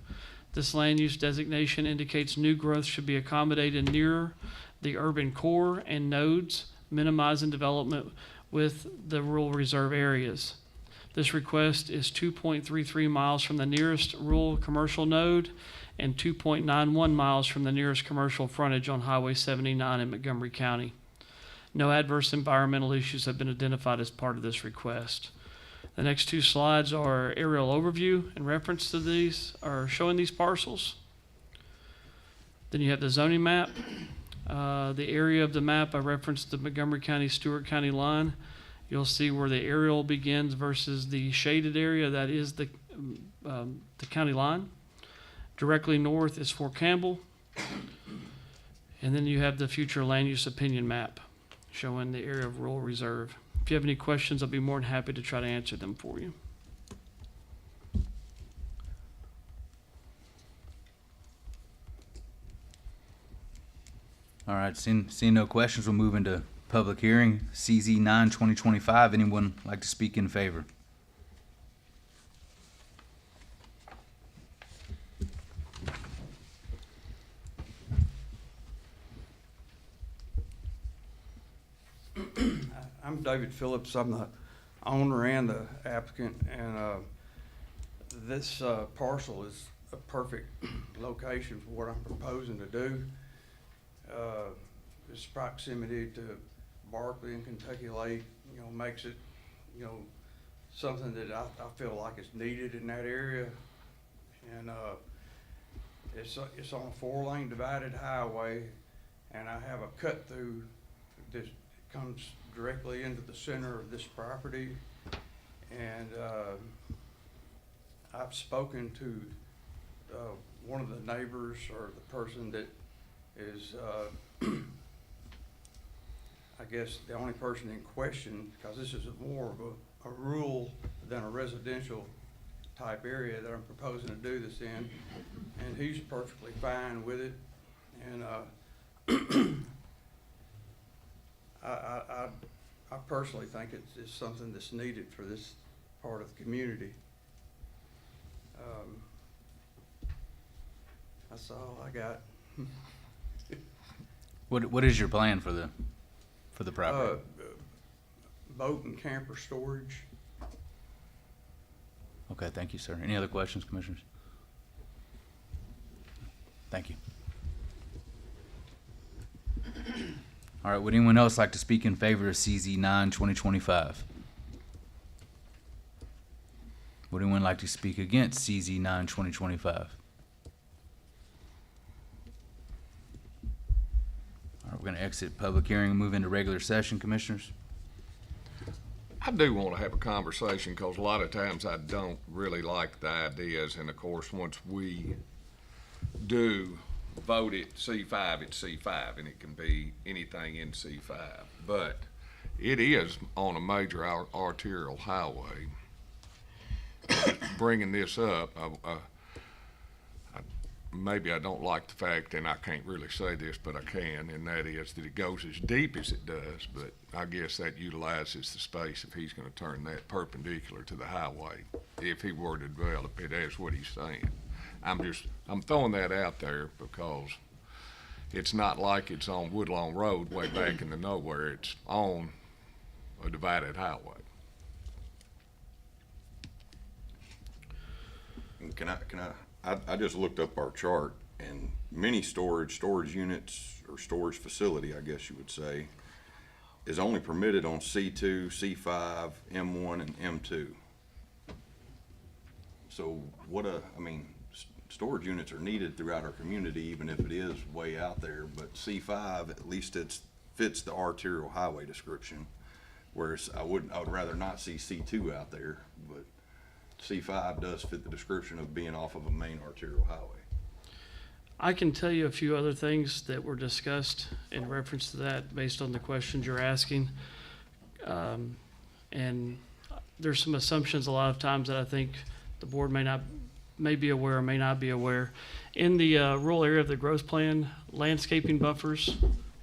This land use designation indicates new growth should be accommodated nearer the urban core and nodes, minimizing development with the rural reserve areas. This request is 2.33 miles from the nearest rural commercial node and 2.91 miles from the nearest commercial frontage on Highway 79 in Montgomery County. No adverse environmental issues have been identified as part of this request. The next two slides are aerial overview in reference to these, or showing these parcels. Then you have the zoning map. The area of the map, I referenced the Montgomery County, Stewart County line. You'll see where the aerial begins versus the shaded area. That is the county line. Directly north is Fort Campbell. And then you have the future land use opinion map showing the area of rural reserve. If you have any questions, I'll be more than happy to try to answer them for you. All right, seeing no questions, we'll move into public hearing. CZ 9/2025. Anyone like to speak in favor? I'm David Phillips. I'm the owner and the applicant, and this parcel is a perfect location for what I'm proposing to do. Its proximity to Barkley and Kentucky Lake, makes it, something that I feel like is needed in that area. And it's on a 4-lane divided highway, and I have a cut through this comes directly into the center of this property. And I've spoken to one of the neighbors, or the person that is I guess the only person in question, because this is more of a rural than a residential type area that I'm proposing to do this in, and he's perfectly fine with it. And I personally think it's something that's needed for this part of the community. That's all I got. What is your plan for the property? Boat and camper storage. Okay, thank you, sir. Any other questions, commissioners? Thank you. All right, would anyone else like to speak in favor of CZ 9/2025? Would anyone like to speak against CZ 9/2025? All right, we're going to exit public hearing and move into regular session, commissioners. I do want to have a conversation, because a lot of times I don't really like the ideas, and of course, once we do vote it C5, it's C5, and it can be anything in C5. But it is on a major arterial highway. Bringing this up, maybe I don't like the fact, and I can't really say this, but I can, and that is that it goes as deep as it does, but I guess that utilizes the space if he's going to turn that perpendicular to the highway, if he were to develop it as what he's saying. I'm throwing that out there because it's not like it's on Woodlawn Road way back in the nowhere. It's on a divided highway. I just looked up our chart, and many storage units, or storage facility, I guess you would say, is only permitted on C2, C5, M1, and M2. So storage units are needed throughout our community, even if it is way out there, but C5, at least fits the arterial highway description, whereas I would rather not see C2 out there, but C5 does fit the description of being off of a main arterial highway. I can tell you a few other things that were discussed in reference to that based on the questions you're asking. And there's some assumptions a lot of times that I think the board may be aware or may not be aware. In the rural area of the growth plan, landscaping buffers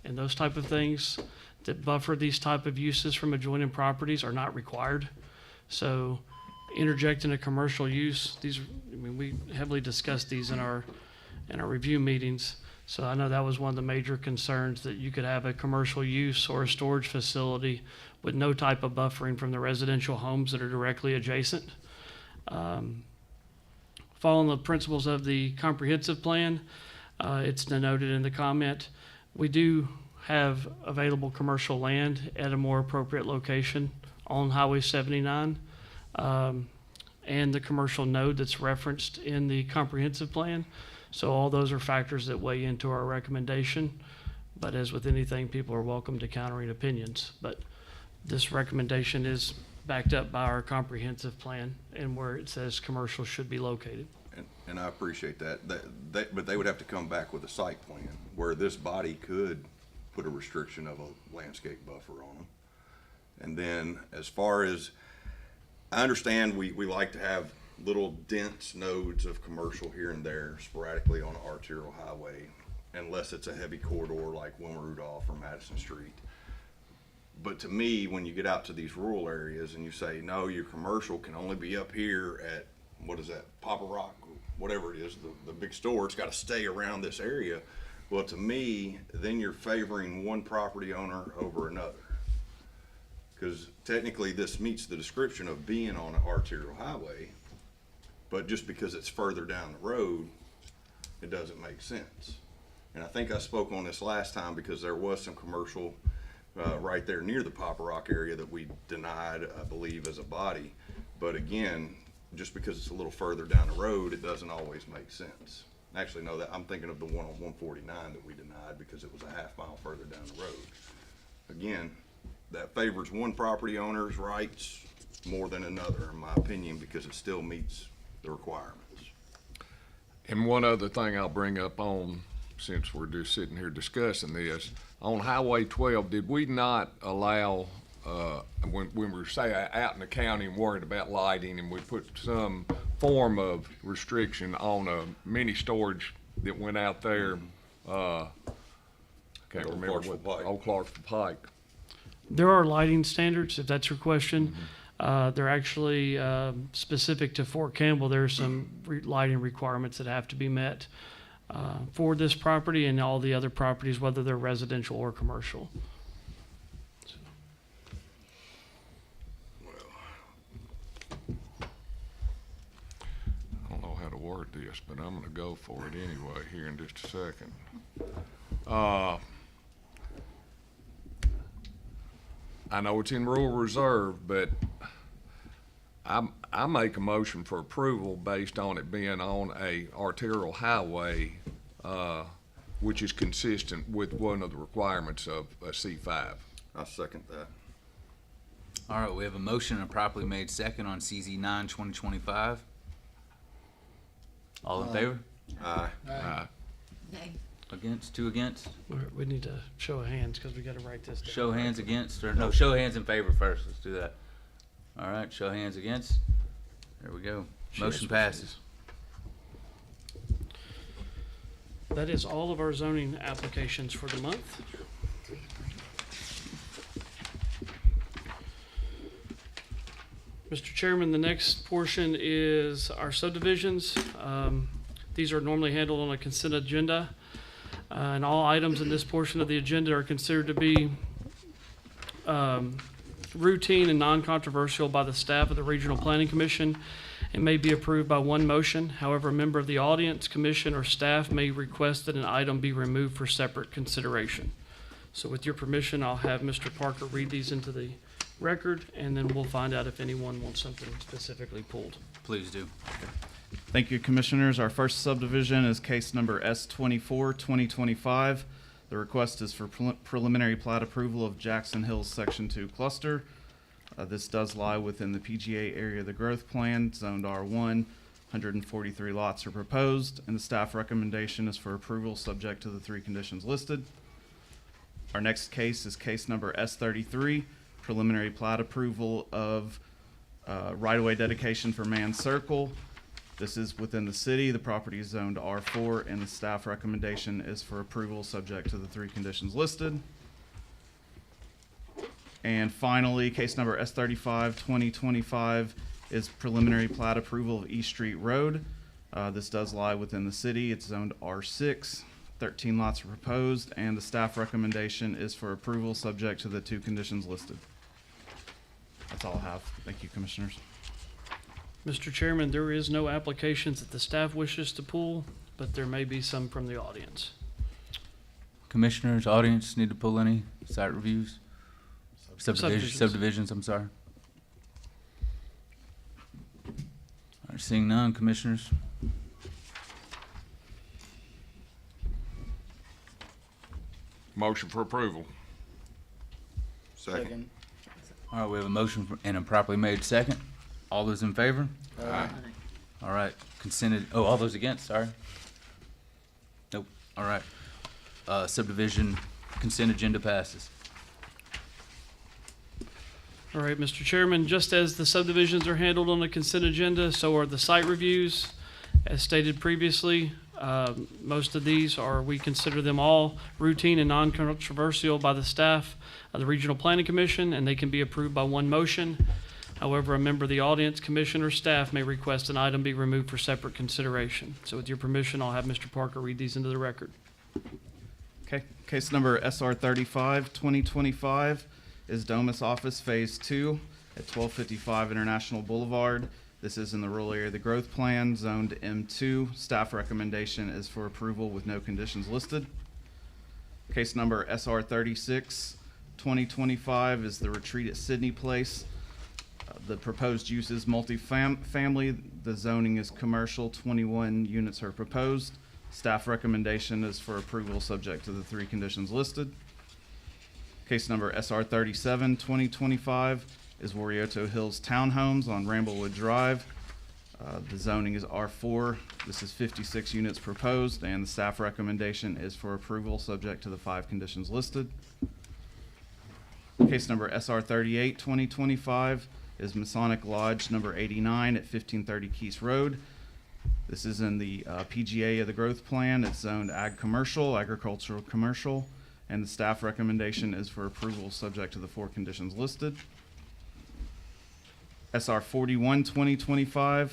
and those type of things that buffer these type of uses from adjoining properties are not required. So interjecting a commercial use, we heavily discussed these in our review meetings. So I know that was one of the major concerns, that you could have a commercial use or a storage facility with no type of buffering from the residential homes that are directly adjacent. Following the principles of the comprehensive plan, it's denoted in the comment, we do have available commercial land at a more appropriate location on Highway 79. And the commercial node that's referenced in the comprehensive plan. So all those are factors that weigh into our recommendation. But as with anything, people are welcome to countering opinions. But this recommendation is backed up by our comprehensive plan and where it says commercial should be located. And I appreciate that. But they would have to come back with a site plan where this body could put a restriction of a landscape buffer on them. And then as far as, I understand we like to have little dense nodes of commercial here and there sporadically on an arterial highway, unless it's a heavy corridor like Wilma Rudolph or Madison Street. But to me, when you get out to these rural areas and you say, no, your commercial can only be up here at, what is that, Papa Rock, whatever it is, the big store, it's got to stay around this area. Well, to me, then you're favoring one property owner over another. Because technically this meets the description of being on an arterial highway, but just because it's further down the road, it doesn't make sense. And I think I spoke on this last time because there was some commercial right there near the Papa Rock area that we denied, I believe, as a body. But again, just because it's a little further down the road, it doesn't always make sense. Actually, no, I'm thinking of the one on 149 that we denied because it was a half mile further down the road. Again, that favors one property owner's rights more than another, in my opinion, because it still meets the requirements. And one other thing I'll bring up on, since we're just sitting here discussing this, on Highway 12, did we not allow, when we were, say, out in the county and worried about lighting, and we put some form of restriction on a mini storage that went out there, can't remember what, Old Clarksville Pike. There are lighting standards, if that's your question. They're actually specific to Fort Campbell. There are some lighting requirements that have to be met for this property and all the other properties, whether they're residential or commercial. I don't know how to word this, but I'm gonna go for it anyway here in just a second. I know it's in rural reserve, but I make a motion for approval based on it being on a arterial highway, which is consistent with one of the requirements of a C5. I second that. All right, we have a motion and a properly made second on CZ 9, 2025. All in favor? Aye. Aye. Nay. Against? Two against? We need to show of hands because we got to write this down. Show hands against, or no, show hands in favor first. Let's do that. All right, show hands against. There we go. Motion passes. That is all of our zoning applications for the month. Mr. Chairman, the next portion is our subdivisions. These are normally handled on a consent agenda. And all items in this portion of the agenda are considered to be routine and non-controversial by the staff of the Regional Planning Commission and may be approved by one motion. However, a member of the audience, commission, or staff may request that an item be removed for separate consideration. So with your permission, I'll have Mr. Parker read these into the record, and then we'll find out if anyone wants something specifically pulled. Please do. Thank you, Commissioners. Our first subdivision is case number S24-2025. The request is for preliminary plat approval of Jackson Hills Section 2 cluster. This does lie within the PGA area of the growth plan, zoned R1. 143 lots are proposed, and the staff recommendation is for approval subject to the 3 conditions listed. Our next case is case number S33, preliminary plat approval of right-of-way dedication for Mann Circle. This is within the city. The property is zoned R4, and the staff recommendation is for approval subject to the 3 conditions listed. And finally, case number S35-2025 is preliminary plat approval of East Street Road. This does lie within the city. It's zoned R6. 13 lots are proposed, and the staff recommendation is for approval subject to the 2 conditions listed. That's all I have. Thank you, Commissioners. Mr. Chairman, there is no applications that the staff wishes to pull, but there may be some from the audience. Commissioners, audience, need to pull any site reviews? Subdivisions, I'm sorry. All right, seeing none, Commissioners. Motion for approval. Second. All right, we have a motion and a properly made second. All those in favor? Aye. All right, consented, oh, all those against, sorry. Nope, all right. Subdivision consent agenda passes. All right, Mr. Chairman, just as the subdivisions are handled on the consent agenda, so are the site reviews. As stated previously, most of these we consider them all routine and non-controversial by the staff of the Regional Planning Commission, and they can be approved by one motion. However, a member of the audience, commission, or staff may request an item be removed for separate consideration. So with your permission, I'll have Mr. Parker read these into the record. Okay, case number SR35-2025 is Domus Office Phase 2 at 1255 International Boulevard. This is in the rural area of the growth plan, zoned M2. Staff recommendation is for approval with no conditions listed. Case number SR36-2025 is the Retreat at Sydney Place. The proposed use is multifamily. The zoning is commercial. 21 units are proposed. Staff recommendation is for approval subject to the 3 conditions listed. Case number SR37-2025 is Warioto Hills Townhomes on Ramblewood Drive. The zoning is R4. This is 56 units proposed, and the staff recommendation is for approval subject to the 5 conditions listed. Case number SR38-2025 is Masonic Lodge number 89 at 1530 Keys Road. This is in the PGA of the growth plan. It's zoned ag commercial, agricultural commercial, and the staff recommendation is for approval subject to the 4 conditions listed. SR41-2025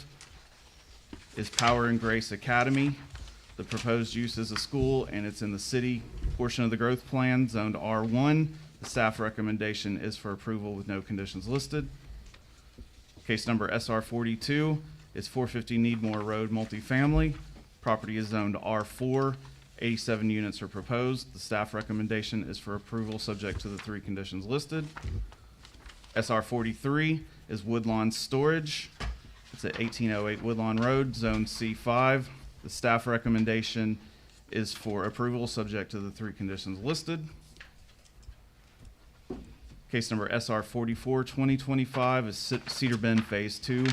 is Power and Grace Academy. The proposed use is a school, and it's in the city portion of the growth plan, zoned R1. The staff recommendation is for approval with no conditions listed. Case number SR42 is 450 Needmore Road multifamily. Property is zoned R4. 87 units are proposed. The staff recommendation is for approval subject to the 3 conditions listed. SR43 is Woodlawn Storage. It's at 1808 Woodlawn Road, Zone C5. The staff recommendation is for approval subject to the 3 conditions listed. Case number SR44-2025 is Cedar Bend Phase 2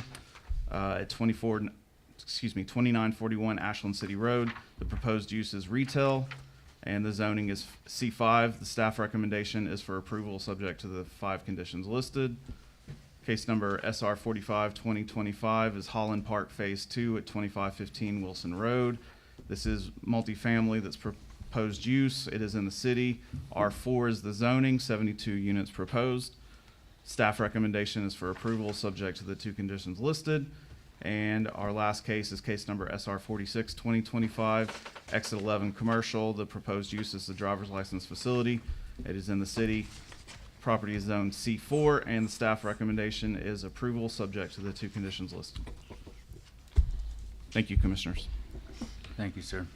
at 2941 Ashland City Road. The proposed use is retail, and the zoning is C5. The staff recommendation is for approval subject to the 5 conditions listed. Case number SR45-2025 is Holland Park Phase 2 at 2515 Wilson Road. This is multifamily that's proposed use. It is in the city. R4 is the zoning, 72 units proposed. Staff recommendation is for approval subject to the 2 conditions listed. And our last case is case number SR46-2025, Exit 11 Commercial. The proposed use is the driver's license facility. It is in the city. property is zoned C4, and the staff recommendation is approval, subject to the 2 conditions listed. Thank you, Commissioners. Thank you, sir.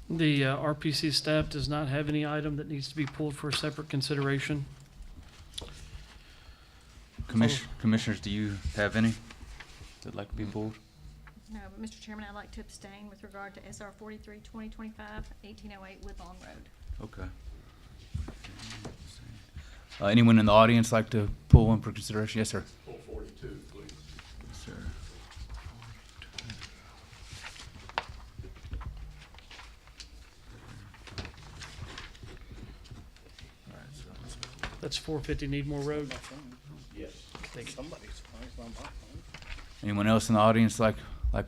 The RPC staff does not have any item that needs to be pulled for separate consideration. Commissioners, do you have any that'd like to be pulled? No, but Mr. Chairman, I'd like to abstain with regard to SR 43, 2025, 1808 Woodlawn Road. Okay. Anyone in the audience like to pull one for consideration? Yes, sir. Pull 42, please. Yes, sir. That's 450 Needmore Road. Yes. Thank you. Anyone else in the audience like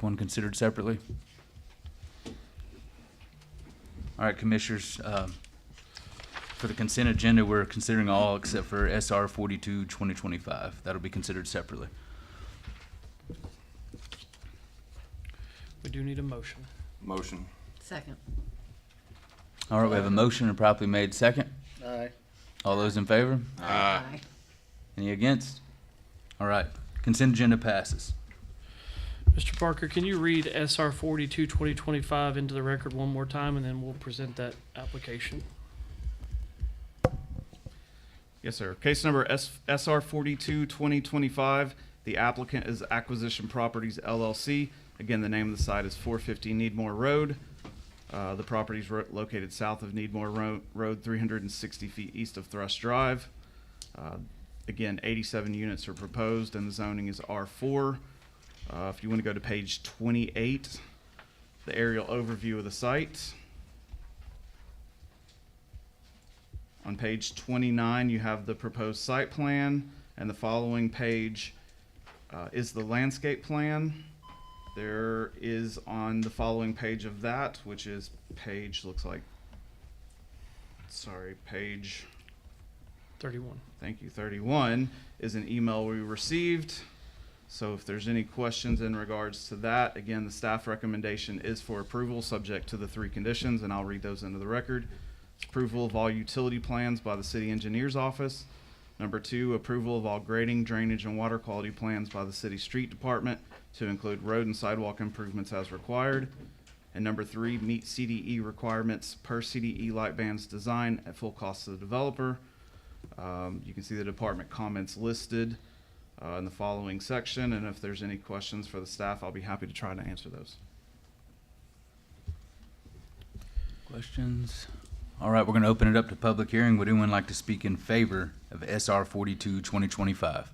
one considered separately? All right, Commissioners, for the consent agenda, we're considering all except for SR 42, 2025. That'll be considered separately. We do need a motion. Motion. Second. All right, we have a motion and properly made second. Aye. All those in favor? Aye. Any against? All right, consent agenda passes. Mr. Parker, can you read SR 42, 2025 into the record one more time, and then we'll present that application? Yes, sir. Case number SR 42, 2025. The applicant is Acquisition Properties LLC. Again, the name of the site is 450 Needmore Road. The property is located south of Needmore Road, 360 feet east of Thrust Drive. Again, 87 units are proposed, and the zoning is R4. If you want to go to page 28, the aerial overview of the site. On page 29, you have the proposed site plan, and the following page is the landscape plan. There is on the following page of that, which is page 31. Thank you, 31, is an email we received. So if there's any questions in regards to that, again, the staff recommendation is for approval, subject to the 3 conditions, and I'll read those into the record. Approval of all utility plans by the city engineer's office. Number 2, approval of all grading, drainage, and water quality plans by the city street department to include road and sidewalk improvements as required. And number 3, meet CDE requirements per CDE light bands design at full cost to the developer. You can see the department comments listed in the following section, and if there's any questions for the staff, I'll be happy to try to answer those. Questions? All right, we're going to open it up to public hearing. Would anyone like to speak in favor of SR 42, 2025?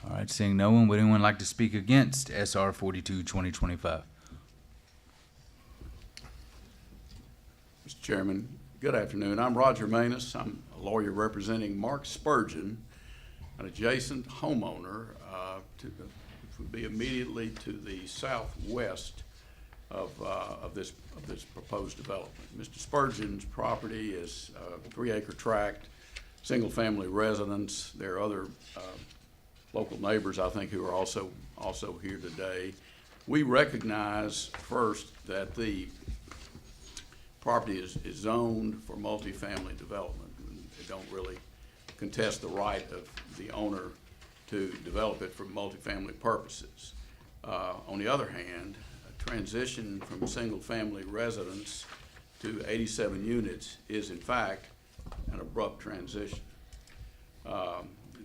All right, seeing no one, would anyone like to speak against SR 42, 2025? Mr. Chairman, good afternoon. I'm Roger Manus. I'm a lawyer representing Mark Spurgeon, an adjacent homeowner which would be immediately to the southwest of this proposed development. Mr. Spurgeon's property is a 3-acre tract, single-family residence. There are other local neighbors, I think, who are also here today. We recognize first that the property is zoned for multifamily development. They don't really contest the right of the owner to develop it for multifamily purposes. On the other hand, a transition from single-family residence to 87 units is in fact an abrupt transition.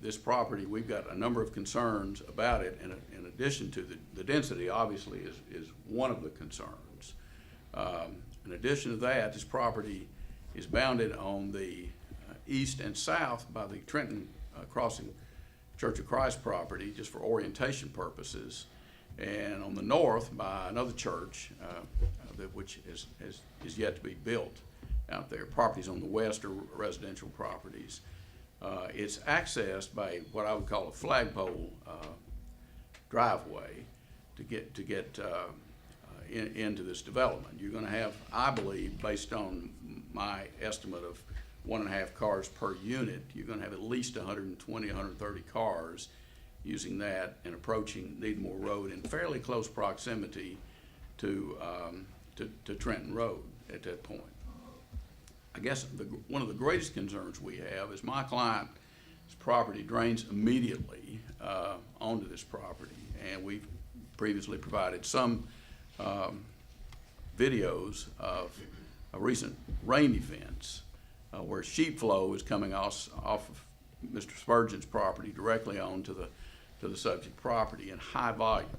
This property, we've got a number of concerns about it, and in addition to the density obviously is one of the concerns. In addition to that, this property is bounded on the east and south by the Trenton Crossing Church of Christ property, just for orientation purposes, and on the north by another church which is yet to be built out there. Properties on the west are residential properties. It's accessed by what I would call a flagpole driveway to get into this development. You're going to have, I believe, based on my estimate of 1.5 cars per unit, you're going to have at least 120, 130 cars using that and approaching Needmore Road in fairly close proximity to Trenton Road at that point. I guess one of the greatest concerns we have is my client's property drains immediately onto this property, and we've previously provided some videos of recent rain events where sheet flow is coming off of Mr. Spurgeon's property directly onto the subject property in high volume.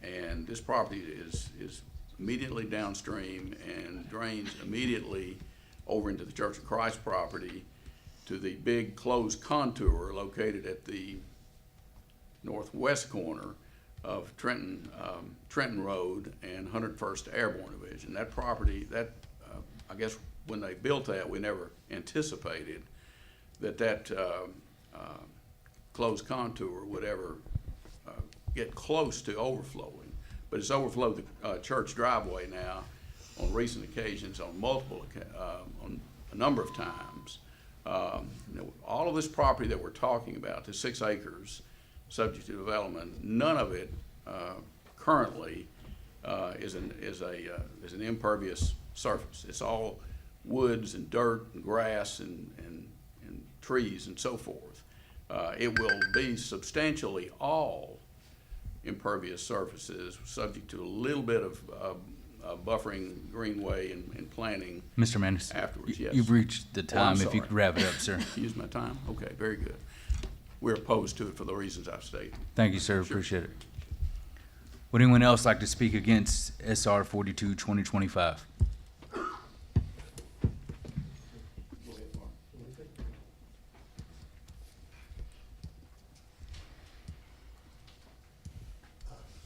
And this property is immediately downstream and drains immediately over into the Church of Christ property to the big closed contour located at the northwest corner of Trenton Road and 101st Airborne Division. That property, I guess when they built that, we never anticipated that closed contour would ever get close to overflowing. But it's overflowed the church driveway now on recent occasions, on on a number of times. All of this property that we're talking about, the 6 acres subject to development, none of it currently is an impervious surface. It's all woods and dirt and grass and trees and so forth. It will be substantially all impervious surfaces, subject to a little bit of buffering greenway and planting. Mr. Manis, afterwards. Yes. You've reached the time. If you could wrap it up, sir. Use my time? Okay, very good. We're opposed to it for the reasons I've stated. Thank you, sir. Sure. Appreciate it. Would anyone else like to speak against SR 42, 2025?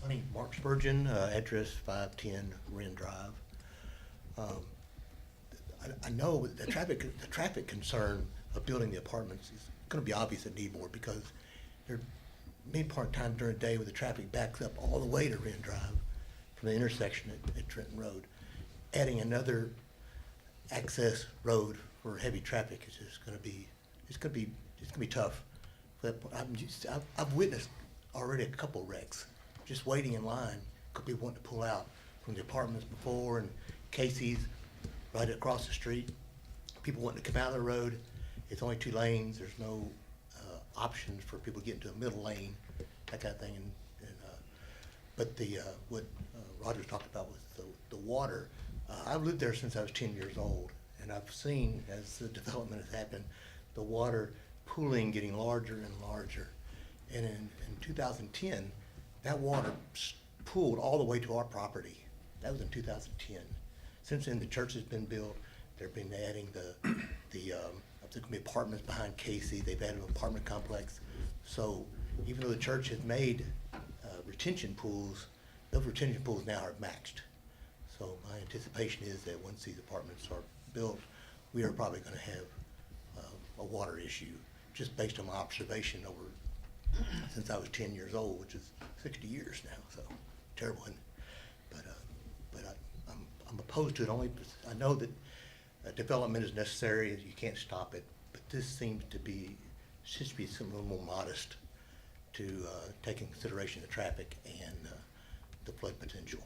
My name is Mark Spurgeon, address 510 Wren Drive. I know the traffic concern of building the apartments is going to be obvious at Newport because there many part time during the day where the traffic backs up all the way to Wren Drive from the intersection at Trenton Road. Adding another access road for heavy traffic is just going to be tough. I've witnessed already a couple wrecks just waiting in line. Could be wanting to pull out from the apartments before, and Casey's right across the street. People wanting to come out of the road. It's only 2 lanes. There's no options for people getting to a middle lane, that kind of thing. But what Roger talked about was the water. I've lived there since I was 10 years old, and I've seen as the development has happened, the water pooling getting larger and larger. And in 2010, that water pooled all the way to our property. That was in 2010. Since then, the church has been built. They've been adding there's going to be apartments behind Casey. They've added an apartment complex. So even though the church has made retention pools, those retention pools now are maxed. So my anticipation is that once these apartments are built, we are probably going to have a water issue, just based on my observation over since I was 10 years old, which is 60 years now. So terrible. But I'm opposed to it only because I know that development is necessary. You can't stop it. But this seems to be something a little more modest to take into consideration the traffic and the flood potential.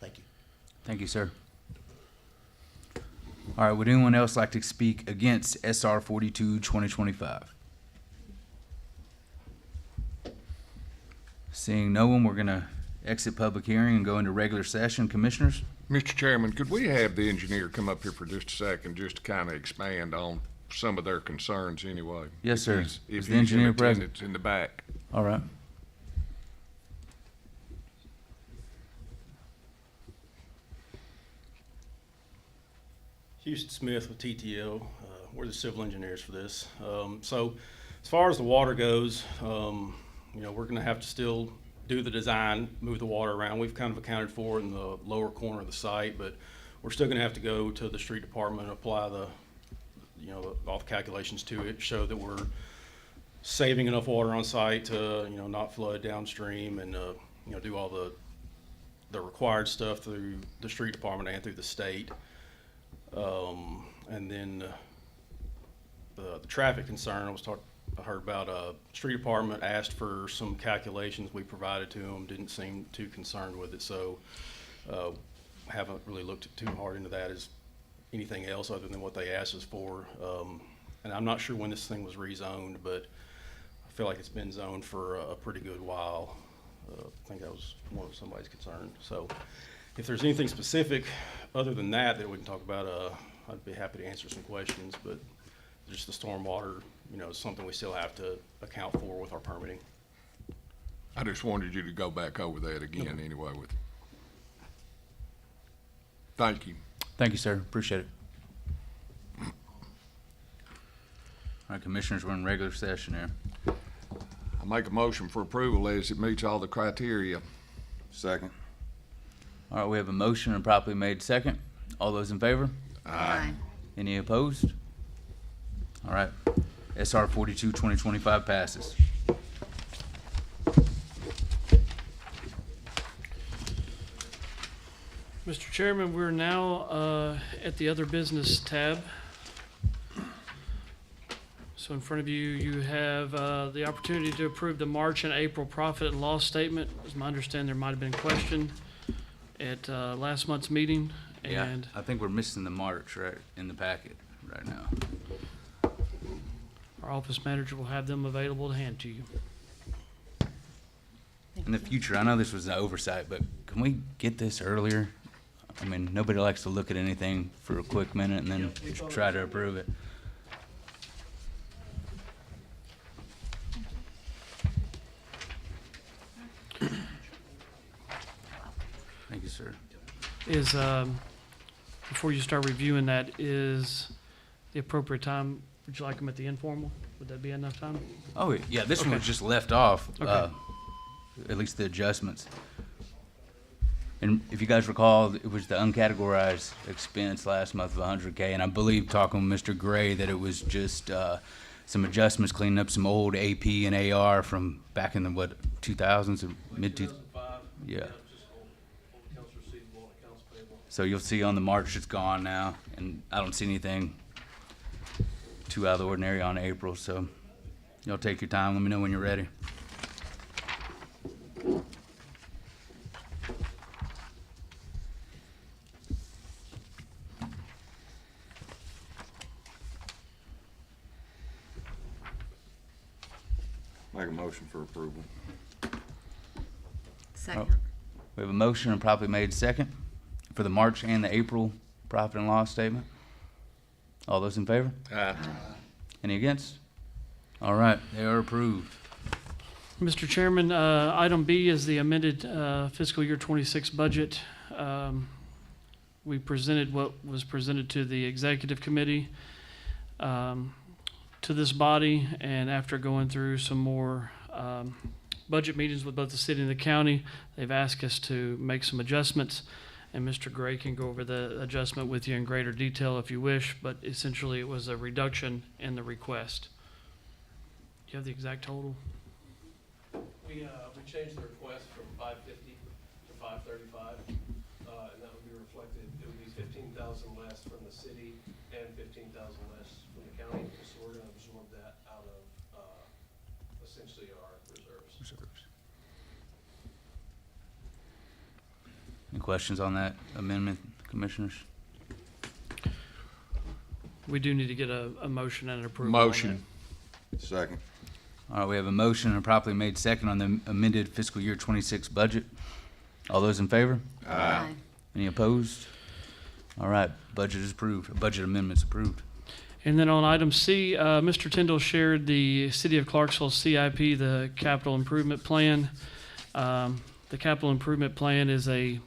Thank you. Thank you, sir. All right, would anyone else like to speak against SR 42, 2025? Seeing no one, we're going to exit public hearing and go into regular session. Commissioners? Mr. Chairman, could we have the engineer come up here for just a second, just to kind of expand on some of their concerns anyway? Yes, sir. If Is the engineer present? It's in the back. All right. Houston Smith with TTL. We're the civil engineers for this. So as far as the water goes, we're going to have to still do the design, move the water around. We've kind of accounted for it in the lower corner of the site, but we're still going to have to go to the street department, apply all the calculations to it, show that we're saving enough water on site to, not flood downstream and, do all the required stuff through the street department and through the state. And then the traffic concern I heard about, street department asked for some calculations. We provided to them, didn't seem too concerned with it. So haven't really looked too hard into that as anything else other than what they asked us for. And I'm not sure when this thing was rezoned, but I feel like it's been zoned for a pretty good while. I think that was one of somebody's concern. So if there's anything specific other than that we can talk about, I'd be happy to answer some questions, but just the stormwater, is something we still have to account for with our permitting. I just wanted you to go back over that again anyway with. Thank you. Thank you, sir. Appreciate it. All right, commissioners, we're in regular session here. I make a motion for approval as it meets all the criteria. Second. All right, we have a motion and properly made second. All those in favor? Aye. Any opposed? All right. SR 42, 2025 passes. Mr. Chairman, we're now at the other business tab. So in front of you, you have the opportunity to approve the March and April profit and loss statement. As my understanding, there might have been a question at last month's meeting. Yeah, And I think we're missing the March right in the packet right now. our office manager will have them available to hand to you. In the future, I know this was an oversight, but can we get this earlier? I mean, nobody likes to look at anything for a quick minute and then try to approve it. Thank you, sir. Is, before you start reviewing that, is the appropriate time, would you like them at the informal? Would that be enough time? Oh, yeah, this one Okay. was just left off, Okay. at least the adjustments. And if you guys recall, it was the uncategorized expense last month of $100K, and I believe talking with Mr. Gray that it was just some adjustments, cleaning up some old AP and AR from back in the, 2000s, or mid-2000s? Yeah. So you'll see on the March it's gone now, and I don't see anything too out of the ordinary on April, so y'all take your time, let me know when you're ready. Make a motion for approval. Second. We have a motion and properly made second for the March and the April profit and loss statement. All those in favor? Any against? All right, they are approved. Mr. Chairman, item B is the amended fiscal year 26 budget. We presented what was presented to the executive committee, to this body, and after going through some more budget meetings with both the city and the county, they've asked us to make some adjustments, and Mr. Gray can go over the adjustment with you in greater detail if you wish, but essentially it was a reduction in the request. Do you have the exact total? We changed the request from 550 to 535, and that would be reflected, it would be 15,000 less from the city and 15,000 less from the county, so we're gonna absorb that out of, essentially our reserves. Any questions on that amendment, commissioners? We do need to get a motion and an approval on that. Motion. Second. All right, we have a motion and properly made second on the amended fiscal year 26 budget. All those in favor? Aye. Any opposed? All right, budget is approved, budget amendment's approved. And then on item C, Mr. Tyndall shared the City of Clarksville CIP, the capital improvement plan. The capital improvement plan is a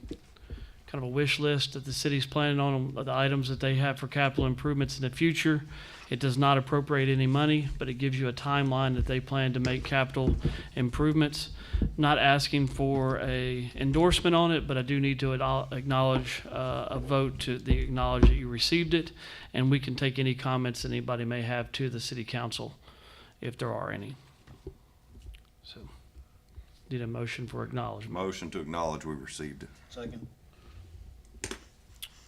kind of a wish list that the city's planning on, the items that they have for capital improvements in the future. It does not appropriate any money, but it gives you a timeline that they plan to make capital improvements. Not asking for a endorsement on it, but I do need to acknowledge a vote to acknowledge that you received it, and we can take any comments that anybody may have to the city council, if there are any. So, need a motion for acknowledgement. Motion to acknowledge we received it. Second.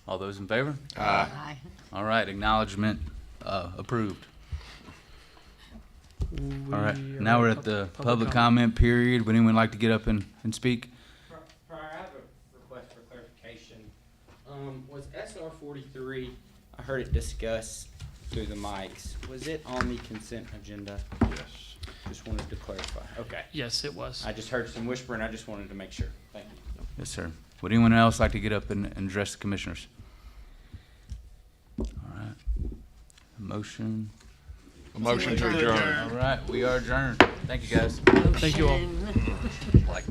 All those in favor? Aye. All right, acknowledgement approved. All right, now we're at the public comment period. Would anyone like to get up and speak? Prior, I have a request for clarification. Was SR 43 I heard it discussed through the mics. Was it on the consent agenda? Yes. Just wanted to clarify. Okay. Yes, it was. I just heard some whispering. I just wanted to make sure. Thank you. Yes, sir. Would anyone else like to get up and address the commissioners? All right. A motion. A motion to adjourn. All right, we are adjourned. Thank you, guys. Thank you all. Like